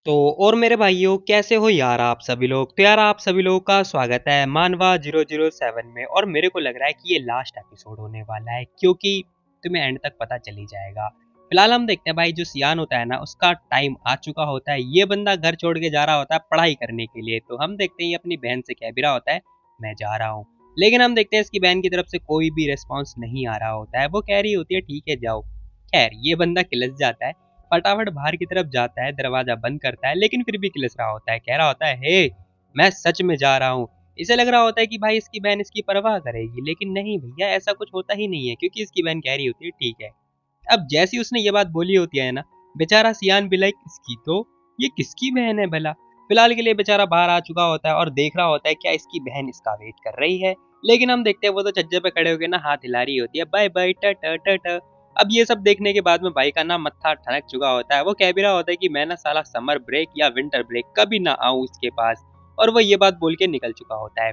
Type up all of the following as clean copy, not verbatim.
तो और मेरे भाइयों कैसे हो यार आप सभी लोग। तो यार आप सभी लोगों का स्वागत है मानवा 007 में। और मेरे को लग रहा है कि ये लास्ट एपिसोड होने वाला है क्योंकि तुम्हें एंड तक पता चल ही जाएगा। फिलहाल हम देखते हैं भाई, जो सियान होता है ना उसका टाइम आ चुका होता है। ये बंदा घर छोड़ के जा रहा होता है पढ़ाई करने के लिए। तो हम देखते हैं ये अपनी बहन से कह भी रहा होता है मैं जा रहा हूँ। लेकिन हम देखते हैं इसकी बहन की तरफ से कोई भी रिस्पॉन्स नहीं आ रहा होता है। वो कह रही होती है ठीक है जाओ। खैर ये बंदा किलस जाता है, फटाफट बाहर की तरफ जाता है, दरवाजा बंद करता है, लेकिन फिर भी किलस रहा होता है। कह रहा होता है हे मैं सच में जा रहा हूँ। इसे लग रहा होता है कि भाई इसकी बहन इसकी परवाह करेगी, लेकिन नहीं भैया ऐसा कुछ होता ही नहीं है क्योंकि इसकी बहन कह रही होती है ठीक है। अब जैसी उसने ये बात बोली होती है ना, बेचारा सियान भी लाइक इसकी तो ये किसकी बहन है भला। फिलहाल के लिए बेचारा बाहर आ चुका होता है और देख रहा होता है क्या इसकी बहन इसका वेट कर रही है। लेकिन हम देखते हैं वो तो छज्जे पे खड़े होकर ना हाथ हिला रही होती है बाय बाय ट ट ट ट। अब ये सब देखने के बाद में भाई का ना मत्था ठनक चुका होता है। वो कह भी रहा होता है कि मैं ना साला समर ब्रेक या विंटर ब्रेक कभी ना आऊं इसके पास। और वो ये बात बोल के निकल चुका होता है।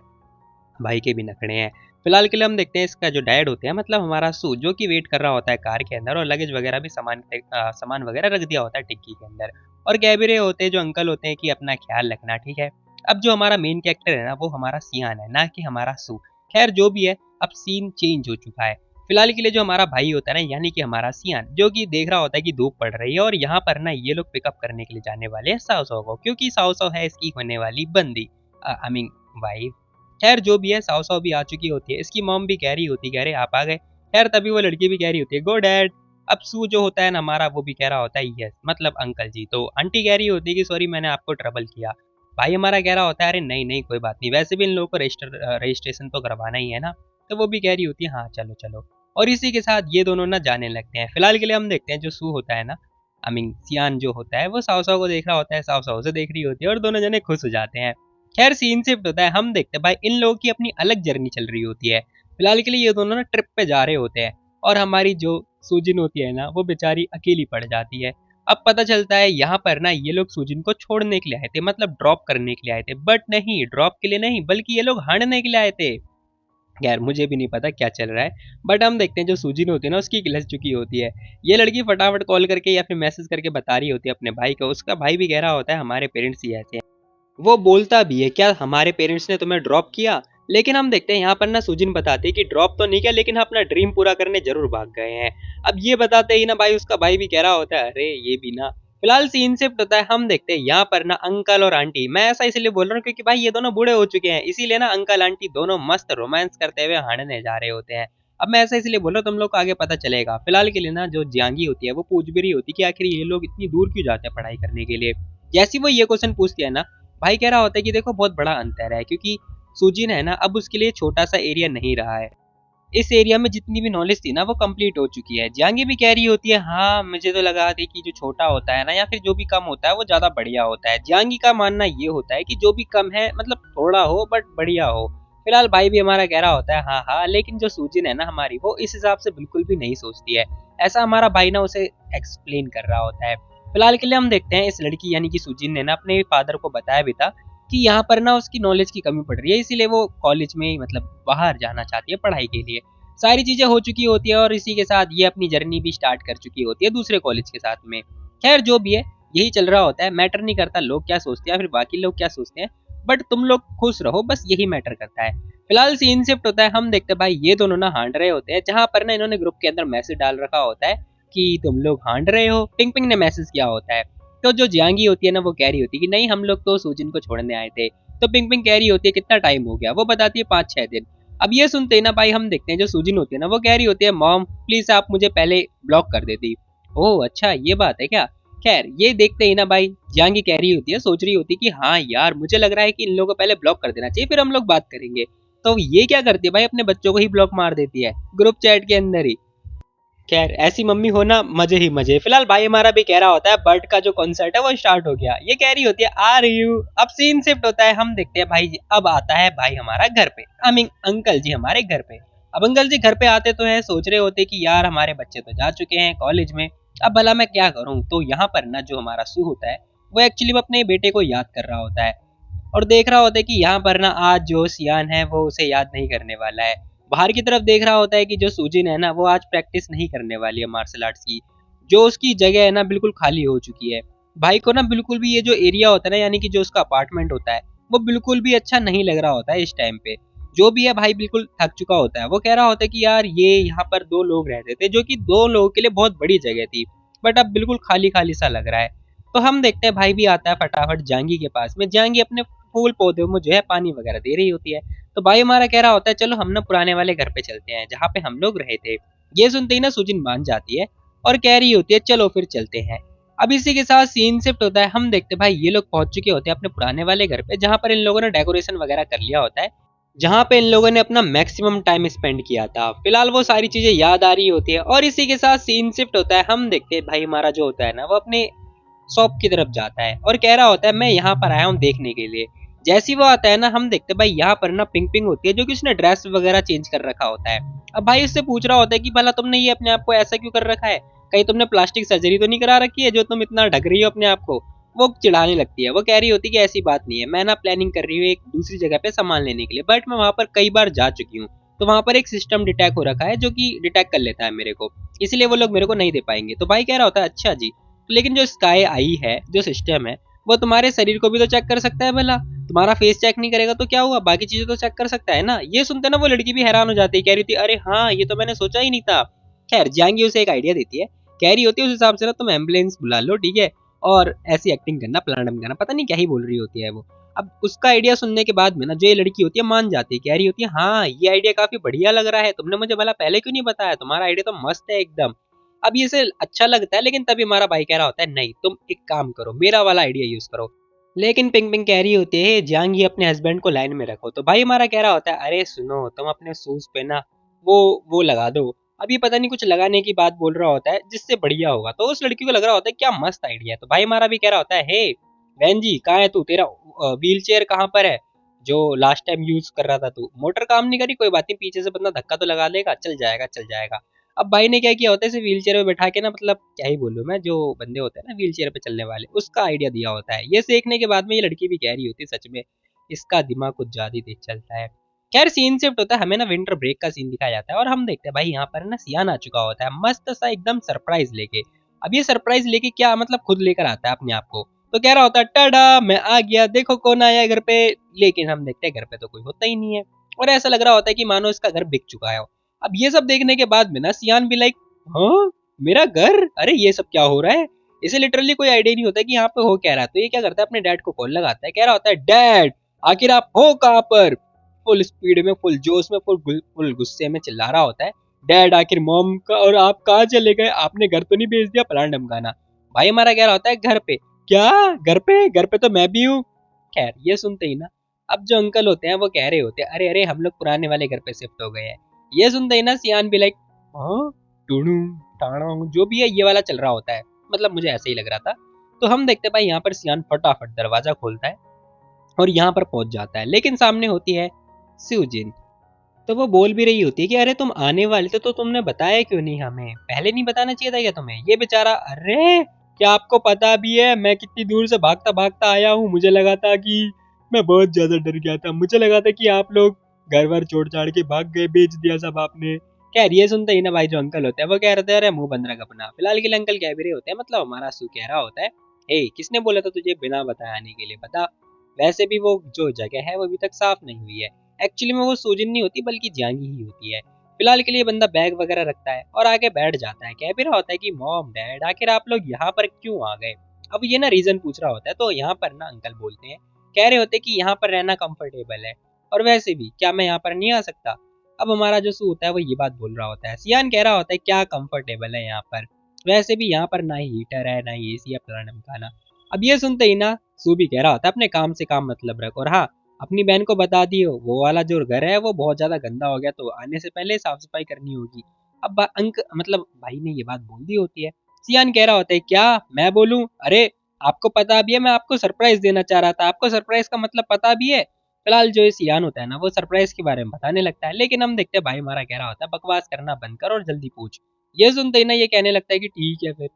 भाई के भी नखड़े हैं। फिलहाल के लिए हम देखते हैं इसका जो डैड होते हैं, मतलब हमारा सू, जो कि वेट कर रहा होता है कार के अंदर और लगेज वगैरह भी सामान वगैरह रख दिया होता है टिक्की के अंदर। और कह भी रहे होते हैं जो अंकल होते हैं कि अपना ख्याल रखना ठीक है। अब जो हमारा मेन कैरेक्टर है ना वो हमारा सियान है, ना कि हमारा सू। खैर जो भी है, अब सीन चेंज हो चुका है। फिलहाल के लिए जो हमारा भाई होता है ना, यानी कि हमारा सियान, जो कि देख रहा होता है कि धूप पड़ रही है और यहाँ पर ना ये लोग पिकअप करने के लिए जाने वाले हैं साव साव को, क्योंकि साव साव है इसकी होने वाली बंदी, आई मीन वाइफ। खैर जो भी है, साव साव भी आ चुकी होती है। इसकी मॉम भी कह रही होती है कह रहे आप आ गए। खैर तभी वो लड़की भी कह रही होती है गो डैड। अब सू जो होता है ना हमारा, वो भी कह रहा होता है यस, मतलब अंकल जी। तो आंटी कह रही होती है कि सॉरी मैंने आपको ट्रबल किया। भाई हमारा कह रहा होता है अरे नहीं नहीं कोई बात नहीं, वैसे भी इन लोगों को रजिस्ट्रेशन तो करवाना ही है ना। तो वो भी कह रही होती है हाँ चलो चलो। और इसी के साथ ये दोनों ना जाने लगते हैं। फिलहाल के लिए हम देखते हैं जो सू होता है ना, आई मीन सियान जो होता है, वो साव साव को देख रहा होता है, साव साव से देख रही होती है और दोनों जने खुश हो जाते हैं। खैर सीन शिफ्ट होता है। हम देखते हैं भाई इन लोगों की अपनी अलग जर्नी चल रही होती है। फिलहाल के लिए ये दोनों ना ट्रिप पे जा रहे होते हैं और हमारी जो सूजिन होती है ना वो बेचारी अकेली पड़ जाती है। अब पता चलता है यहाँ पर ना ये लोग सूजिन को छोड़ने के लिए आए थे, मतलब ड्रॉप करने के लिए आए थे, बट नहीं, ड्रॉप के लिए नहीं बल्कि ये लोग हारने के लिए आए थे। यार मुझे भी नहीं पता क्या चल रहा है, बट हम देखते हैं जो सूजिन होती है ना उसकी गिलस चुकी होती है। ये लड़की फटाफट कॉल करके या फिर मैसेज करके बता रही होती है अपने भाई को। उसका भाई भी कह रहा होता है हमारे पेरेंट्स ही ऐसे हैं। वो बोलता भी है क्या हमारे पेरेंट्स ने तुम्हें ड्रॉप किया। लेकिन हम देखते हैं यहाँ पर ना सुजिन बताते हैं कि ड्रॉप तो नहीं किया, लेकिन हम अपना ड्रीम पूरा करने जरूर भाग गए हैं। अब ये बताते ही ना भाई उसका भाई भी कह रहा होता है अरे ये भी ना। फिलहाल सीन शिफ्ट होता है। हम देखते हैं यहाँ पर ना अंकल और आंटी, मैं ऐसा इसलिए बोल रहा हूँ क्योंकि भाई ये दोनों बूढ़े हो चुके हैं, इसीलिए ना अंकल आंटी दोनों मस्त रोमांस करते हुए हारने जा रहे होते हैं। अब मैं ऐसा इसलिए बोल रहा हूँ, तुम लोग को आगे पता चलेगा। फिलहाल के लिए ना जो जियांगी होती है वो पूछ भी रही होती है कि आखिर ये लोग इतनी दूर क्यों जाते हैं पढ़ाई करने के लिए। जैसी वो ये क्वेश्चन पूछती है ना, भाई कह रहा होता है कि देखो बहुत बड़ा अंतर है, क्योंकि सुजिन है ना अब उसके लिए छोटा सा एरिया नहीं रहा है। इस एरिया में जितनी भी नॉलेज थी ना वो कंप्लीट हो चुकी है। जियांगी भी कह रही होती है हाँ मुझे तो लगा थी कि जो छोटा होता है ना या फिर जो भी कम होता है वो ज्यादा बढ़िया होता है। जियांगी का मानना ये होता है कि जो भी कम है मतलब थोड़ा हो बट बढ़िया हो। फिलहाल भाई भी हमारा कह रहा होता है हाँ हाँ, लेकिन जो सुजिन है ना हमारी, वो इस हिसाब से बिल्कुल भी नहीं सोचती है। ऐसा हमारा भाई ना उसे एक्सप्लेन कर रहा होता है। फिलहाल के लिए हम देखते हैं इस लड़की यानी कि सुजिन ने ना अपने फादर को बताया भी था कि यहाँ पर ना उसकी नॉलेज की कमी पड़ रही है, इसीलिए वो कॉलेज में मतलब बाहर जाना चाहती है पढ़ाई के लिए। सारी चीजें हो चुकी होती है और इसी के साथ ये अपनी जर्नी भी स्टार्ट कर चुकी होती है दूसरे कॉलेज के साथ में। खैर जो भी है, यही चल रहा होता है। मैटर नहीं करता लोग क्या सोचते हैं फिर बाकी लोग क्या सोचते हैं, बट तुम लोग खुश रहो बस, यही मैटर करता है। फिलहाल सीन शिफ्ट होता है। हम देखते हैं भाई ये दोनों ना हांड रहे होते हैं, जहां पर ना इन्होंने ग्रुप के अंदर मैसेज डाल रखा होता है कि तुम लोग हांड रहे हो। पिंग पिंग ने मैसेज किया होता है। तो जो जियांगी होती है ना वो कह रही होती है कि नहीं हम लोग तो सूजिन को छोड़ने आए थे। तो पिंग पिंग कह रही होती है कितना टाइम हो गया, वो बताती है 5-6 दिन। अब ये सुनते ही ना भाई हम देखते हैं जो सूजिन होती है ना वो कह रही होती है मॉम प्लीज आप मुझे पहले ब्लॉक कर देती। ओह अच्छा ये बात है क्या। खैर ये देखते ही ना भाई जियांगी कह रही होती है, सोच रही होती है कि हाँ यार मुझे लग रहा है कि इन लोगों को पहले ब्लॉक कर देना चाहिए फिर हम लोग बात करेंगे। तो ये क्या करती है भाई, अपने बच्चों को ही ब्लॉक मार देती है ग्रुप चैट के अंदर ही। खैर ऐसी मम्मी हो ना मजे ही मजे। फिलहाल भाई हमारा भी कह रहा होता है बर्ड का जो कॉन्सर्ट है वो स्टार्ट हो गया। ये कह रही होती है आ रही हूँ। अब सीन शिफ्ट होता है। हम देखते हैं भाई जी अब आता है भाई हमारा घर पे, आई मीन अंकल जी हमारे घर पे। अब अंकल जी घर पे आते तो है, सोच रहे होते कि यार हमारे बच्चे तो जा चुके हैं कॉलेज में, अब भला मैं क्या करूँ। तो यहाँ पर ना जो हमारा सू होता है वो एक्चुअली अपने बेटे को याद कर रहा होता है और देख रहा होता है कि यहाँ पर ना आज जो सियान है वो उसे याद नहीं करने वाला है। बाहर की तरफ देख रहा होता है कि जो सुजिन है ना वो आज प्रैक्टिस नहीं करने वाली है मार्शल आर्ट्स की, जो उसकी जगह है ना बिल्कुल खाली हो चुकी है। भाई को ना बिल्कुल भी ये जो एरिया होता है ना, यानी कि जो उसका अपार्टमेंट होता है, वो बिल्कुल भी अच्छा नहीं लग रहा होता है इस टाइम पे। जो भी है भाई बिल्कुल थक चुका होता है। वो कह रहा होता है कि यार ये यहाँ पर 2 लोग रहते थे, जो कि 2 लोगों के लिए बहुत बड़ी जगह थी, बट अब बिल्कुल खाली-खाली सा लग रहा है। तो हम देखते हैं भाई भी आता है फटाफट जांगी के पास में। जांगी अपने फूल पौधों में जो है पानी वगैरह दे रही होती है। तो भाई हमारा कह रहा होता है चलो हम ना पुराने वाले घर पे चलते हैं, जहाँ पे हम लोग रहे थे। ये सुनते ही ना सुजिन मान जाती है और कह रही होती है चलो फिर चलते हैं। अब इसी के साथ सीन शिफ्ट होता है। हम देखते हैं भाई ये लोग पहुंच चुके होते हैं अपने पुराने वाले घर पे, जहां पर इन लोगों ने डेकोरेशन वगैरह कर लिया होता है, जहां पे इन लोगों ने अपना मैक्सिमम टाइम स्पेंड किया था। फिलहाल वो सारी चीजें याद आ रही होती है और इसी के साथ सीन शिफ्ट होता है। हम देखते हैं भाई हमारा जो होता है ना, वो अपने शॉप की तरफ जाता है और कह रहा होता है मैं यहाँ पर आया हूँ देखने के लिए। जैसे ही वो आता है ना, हम देखते हैं भाई यहाँ पर ना पिंग पिंग होती है, जो कि उसने ड्रेस वगैरह चेंज कर रखा होता है। अब भाई उससे पूछ रहा होता है कि भला तुमने ये अपने आप को ऐसा क्यों कर रखा है, कहीं तुमने प्लास्टिक सर्जरी तो नहीं करा रखी है जो तुम इतना ढक रही हो अपने आप को। वो चिढ़ाने लगती है। वो कह रही होती है कि ऐसी बात नहीं है, मैं ना प्लानिंग कर रही हूँ एक दूसरी जगह पे सामान लेने के लिए, बट मैं वहां पर कई बार जा चुकी हूँ। तो वहां पर एक सिस्टम डिटेक्ट हो रखा है जो कि डिटेक्ट कर लेता है मेरे को, इसलिए वो लोग मेरे को नहीं दे पाएंगे। तो भाई कह रहा होता है अच्छा जी, लेकिन जो स्काई आई है, जो सिस्टम है, वो तुम्हारे शरीर को भी तो चेक कर सकता है भला। तुम्हारा फेस चेक नहीं करेगा तो क्या हुआ, बाकी चीजें तो चेक कर सकता है ना। ये सुनते ना वो लड़की भी हैरान हो जाती है, कह रही थी अरे हाँ ये तो मैंने सोचा ही नहीं था। खैर जाएंगी उसे एक आइडिया देती है, कह रही होती है उस हिसाब से ना तुम एम्बुलेंस बुला लो, ठीक है, और ऐसी एक्टिंग करना, प्लान करना, पता नहीं क्या ही बोल रही होती है वो। अब उसका आइडिया सुनने के बाद में ना जो ये लड़की होती है मान जाती है, कह रही होती है हाँ ये आइडिया काफी बढ़िया लग रहा है, तुमने मुझे भला पहले क्यों नहीं बताया, तुम्हारा आइडिया तो मस्त है एकदम। अब ये से अच्छा लगता है, लेकिन तभी हमारा भाई कह रहा होता है नहीं तुम एक काम करो, मेरा वाला आइडिया यूज करो। लेकिन पिंग पिंग कह रही होती है जांग ये अपने हस्बैंड को लाइन में रखो। तो भाई हमारा कह रहा होता है अरे सुनो तुम अपने शूज पे ना वो लगा दो। अब ये पता नहीं कुछ लगाने की बात बोल रहा होता है जिससे बढ़िया होगा, तो उस लड़की को लग रहा होता है क्या मस्त आइडिया है। तो भाई हमारा भी कह रहा होता है हे बहन जी कहाँ है तू, तेरा व्हील चेयर कहाँ पर है जो लास्ट टाइम यूज कर रहा था तू, मोटर काम नहीं करी, कोई बात नहीं पीछे से बंदा धक्का तो लगा लेगा, चल जाएगा चल जाएगा। अब भाई ने क्या किया होता है इसे व्हील चेयर पे बैठा के ना, मतलब क्या ही बोलूं मैं, जो बंदे होते हैं ना व्हील चेयर पे चलने वाले, उसका आइडिया दिया होता है। ये सीखने के बाद में ये लड़की भी कह रही होती है सच में इसका दिमाग कुछ ज्यादा ही तेज चलता है। खैर सीन शिफ्ट होता है, हमें ना विंटर ब्रेक का सीन दिखाया जाता है और हम देखते हैं भाई यहाँ पर ना सियान आ चुका होता है मस्त सा एकदम सरप्राइज लेके। अब ये सरप्राइज लेके क्या मतलब खुद लेकर आता है अपने आप को, तो कह रहा होता है टाडा मैं आ गया देखो कौन आया है घर पे। लेकिन हम देखते हैं घर पे तो कोई होता ही नहीं है और ऐसा लग रहा होता है कि मानो इसका घर बिक चुका है। अब ये सब देखने के बाद में ना सियान भी लाइक हाँ मेरा घर, अरे ये सब क्या हो रहा है। इसे लिटरली कोई आइडिया नहीं होता कि यहाँ पे हो क्या रहा है। तो ये क्या करता है अपने डैड को कॉल लगाता है, कह रहा होता है डैड आखिर आप हो कहाँ पर। फुल स्पीड में फुल जोश में फुल गुस्से में चिल्ला रहा होता है डैड आखिर मॉम का और आप कहाँ चले गए, आपने घर तो नहीं भेज दिया फलाना ढमकाना। भाई हमारा कह रहा होता है घर पे क्या, घर पे तो मैं भी हूँ। खैर ये सुनते ही ना अब जो अंकल होते हैं वो कह रहे होते हैं अरे अरे हम लोग पुराने वाले घर पे शिफ्ट हो गए हैं। ये सुनते ही ना सियान भी लाइक हाँ टूडू टाणू जो भी है ये वाला चल रहा होता है, मतलब मुझे ऐसे ही लग रहा था। तो हम देखते हैं भाई यहाँ पर सियान फटाफट दरवाजा खोलता है और यहाँ पर पहुंच जाता है, लेकिन सामने होती है सुजिन। तो वो बोल भी रही होती है कि अरे तुम आने वाले थे तो तुमने बताया क्यों नहीं, हमें पहले नहीं बताना चाहिए था क्या तुम्हें। ये बेचारा अरे क्या आपको पता भी है मैं कितनी दूर से भागता भागता आया हूँ, मुझे लगा था कि मैं बहुत ज्यादा डर गया था, मुझे लगा था कि आप लोग घर वर छोड़ छाड़ के भाग गए, बेच दिया सब आपने। खैर ये सुनते ही ना भाई जो अंकल होते हैं वो कह रहे थे अरे मुंह बंद रख अपना। फिलहाल के लिए अंकल कह भी रहे होते हैं मतलब हमारा सू कह रहा होता है हे किसने बोला था तुझे बिना बताए आने के लिए, बता। वैसे भी वो जो जगह है वो अभी तक साफ नहीं हुई है। एक्चुअली में वो सूजन नहीं होती बल्कि जांगी ही होती है। फिलहाल के लिए बंदा बैग वगैरह रखता है और आगे बैठ जाता है, कह भी रहा होता है कि मॉम डैड आखिर आप लोग यहाँ पर क्यों आ गए। अब ये ना रीजन पूछ रहा होता है, तो यहाँ पर ना अंकल बोलते हैं, कह रहे होते हैं कि यहाँ पर रहना कंफर्टेबल है और वैसे भी क्या मैं यहाँ पर नहीं आ सकता। अब हमारा जो सू होता है वो ये बात बोल रहा होता है, सियान कह रहा होता है क्या कंफर्टेबल है यहाँ पर, वैसे भी यहाँ पर ना ही हीटर है ना ही एसी है फलाना ढमकाना। अब ये सुनते ही ना सू भी कह रहा होता है अपने काम से काम मतलब रख, और हाँ अपनी बहन को बता दियो वो वाला जो घर है वो बहुत ज्यादा गंदा हो गया तो आने से पहले साफ सफाई करनी होगी। अब अंक मतलब भाई ने ये बात बोल दी होती है। सियान कह रहा होता है क्या मैं बोलूं, अरे आपको पता भी है मैं आपको सरप्राइज देना चाह रहा था, आपको सरप्राइज का मतलब पता भी है। फिलहाल जो ये सियान होता है ना वो सरप्राइज के बारे में बताने लगता है, लेकिन हम देखते हैं भाई हमारा कह रहा होता है बकवास करना बंद कर और जल्दी पूछ। ये सुनते ही ना ये कहने लगता है कि ठीक है फिर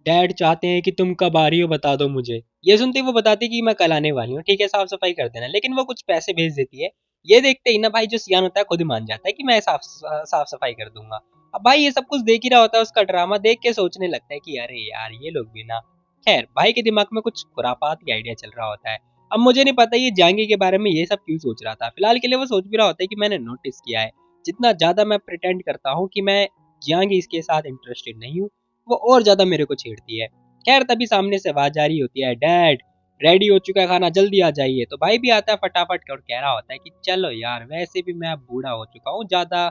डैड चाहते हैं कि तुम कब आ रही हो बता दो मुझे। ये सुनते ही वो बताती है कि मैं कल आने वाली हूँ, ठीक है साफ सफाई कर देना, लेकिन वो कुछ पैसे भेज देती है। ये देखते ही ना भाई जो सियान होता है खुद ही मान जाता है कि मैं साफ सफाई कर दूंगा। अब भाई ये सब कुछ देख ही रहा होता है, उसका ड्रामा देख के सोचने लगता है कि अरे यार ये लोग भी ना खैर भाई के दिमाग में कुछ खुरापात ही आइडिया चल रहा होता है। अब मुझे नहीं पता ये जहांगीर के बारे में ये सब क्यों सोच रहा था। फिलहाल के लिए वो सोच भी रहा होता है कि मैंने नोटिस किया है, जितना ज्यादा मैं प्रिटेंड करता हूँ कि मैं जहांगीर इसके साथ इंटरेस्टेड नहीं हूँ, वो और ज्यादा मेरे को छेड़ती है। खैर तभी सामने से आवाज आ रही होती है, डैड रेडी हो चुका है खाना, जल्दी आ जाइए। तो भाई भी आता है फटाफट और कह रहा होता है कि चलो यार, वैसे भी मैं अब बूढ़ा हो चुका हूँ, ज्यादा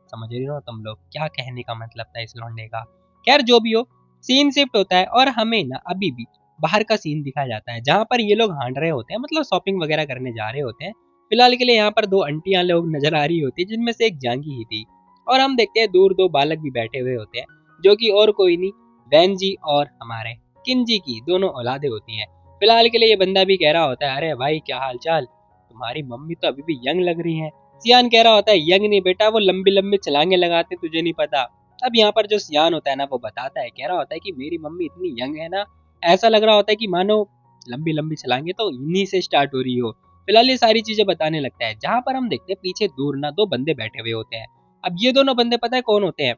समझ रही हो तुम लोग क्या कहने का मतलब था इस लौंडे का। खैर जो भी हो, सीन शिफ्ट होता है और हमें ना अभी भी बाहर का सीन दिखाया जाता है, जहाँ पर ये लोग हांड रहे होते हैं, मतलब शॉपिंग वगैरह करने जा रहे होते हैं। फिलहाल के लिए यहाँ पर दो आंटियां लोग नजर आ रही होती है, जिनमें से एक जांगी ही थी। और हम देखते हैं दूर दो बालक भी बैठे हुए होते हैं, जो कि और कोई नहीं, वैन जी और हमारे किंजी की दोनों औलादे होती हैं। फिलहाल के लिए ये बंदा भी कह रहा होता है, अरे भाई क्या हाल चाल, तुम्हारी मम्मी तो अभी भी यंग लग रही है। सियान कह रहा होता है, यंग नहीं बेटा, वो लंबी लंबी छलांगे लगाते, तुझे नहीं पता। अब यहाँ पर जो सियान होता है ना, वो बताता है, कह रहा होता है कि मेरी मम्मी इतनी यंग है ना, ऐसा लग रहा होता है कि मानो लंबी लंबी छलांगे तो इन्हीं से स्टार्ट हो रही हो। फिलहाल ये सारी चीजें बताने लगता है, जहां पर हम देखते हैं पीछे दूर ना दो बंदे बैठे हुए होते हैं। अब ये दोनों बंदे पता है कौन होते हैं?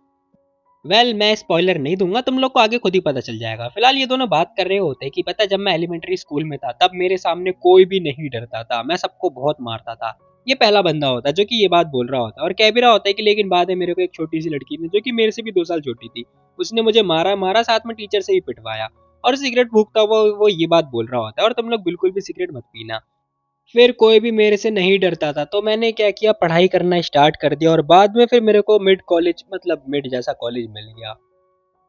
मैं स्पॉइलर नहीं दूंगा, तुम लोग को आगे खुद ही पता चल जाएगा। फिलहाल ये दोनों बात कर रहे होते हैं कि पता है जब मैं एलिमेंट्री स्कूल में था, तब मेरे सामने कोई भी नहीं डरता था, मैं सबको बहुत मारता था। ये पहला बंदा होता है जो कि ये बात बोल रहा होता है, और कह भी रहा होता है कि लेकिन बाद में मेरे को एक छोटी सी लड़की ने, जो कि मेरे से भी 2 साल छोटी थी, उसने मुझे मारा मारा, साथ में टीचर से भी पिटवाया। और सिगरेट फूकता हुआ वो ये बात बोल रहा होता है, और तुम लोग बिल्कुल भी सिगरेट मत पीना। फिर कोई भी मेरे से नहीं डरता था, तो मैंने क्या किया, पढ़ाई करना स्टार्ट कर दिया, और बाद में फिर मेरे को मिड कॉलेज, मतलब मिड जैसा कॉलेज मिल गया।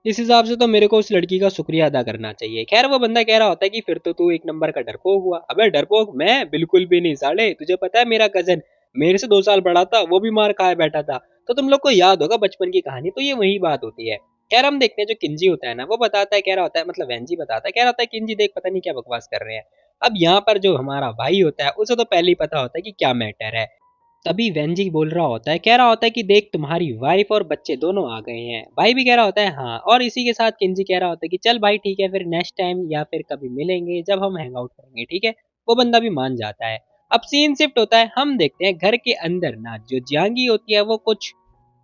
इस हिसाब से तो मेरे को उस लड़की का शुक्रिया अदा करना चाहिए। खैर वो बंदा कह रहा होता है कि फिर तो तू एक नंबर का डरपोक हुआ। अबे डरपोक मैं बिल्कुल भी नहीं साले, तुझे पता है मेरा कजन मेरे से 2 साल बड़ा था, वो भी मार खाए बैठा था। तो तुम लोग को याद होगा बचपन की कहानी, तो ये वही बात होती है। खैर हम देखते हैं जो किंजी होता है ना, वो बताता है, कह रहा होता है, मतलब वैनजी बताता है, कह रहा होता है किंजी देख पता नहीं क्या बकवास कर रहे हैं। अब यहाँ पर जो हमारा भाई होता है, उसे तो पहले ही पता होता है कि क्या मैटर है। तभी वेंजी बोल रहा होता है, कह रहा होता है कि देख तुम्हारी वाइफ और बच्चे दोनों आ गए हैं। भाई भी कह रहा होता है हाँ, और इसी के साथ किंजी कह रहा होता है कि चल भाई ठीक है, फिर नेक्स्ट टाइम या फिर कभी मिलेंगे जब हम हैंग आउट करेंगे, ठीक है। वो बंदा भी मान जाता है। अब सीन शिफ्ट होता है, हम देखते हैं घर के अंदर ना जो जियांगी होती है वो कुछ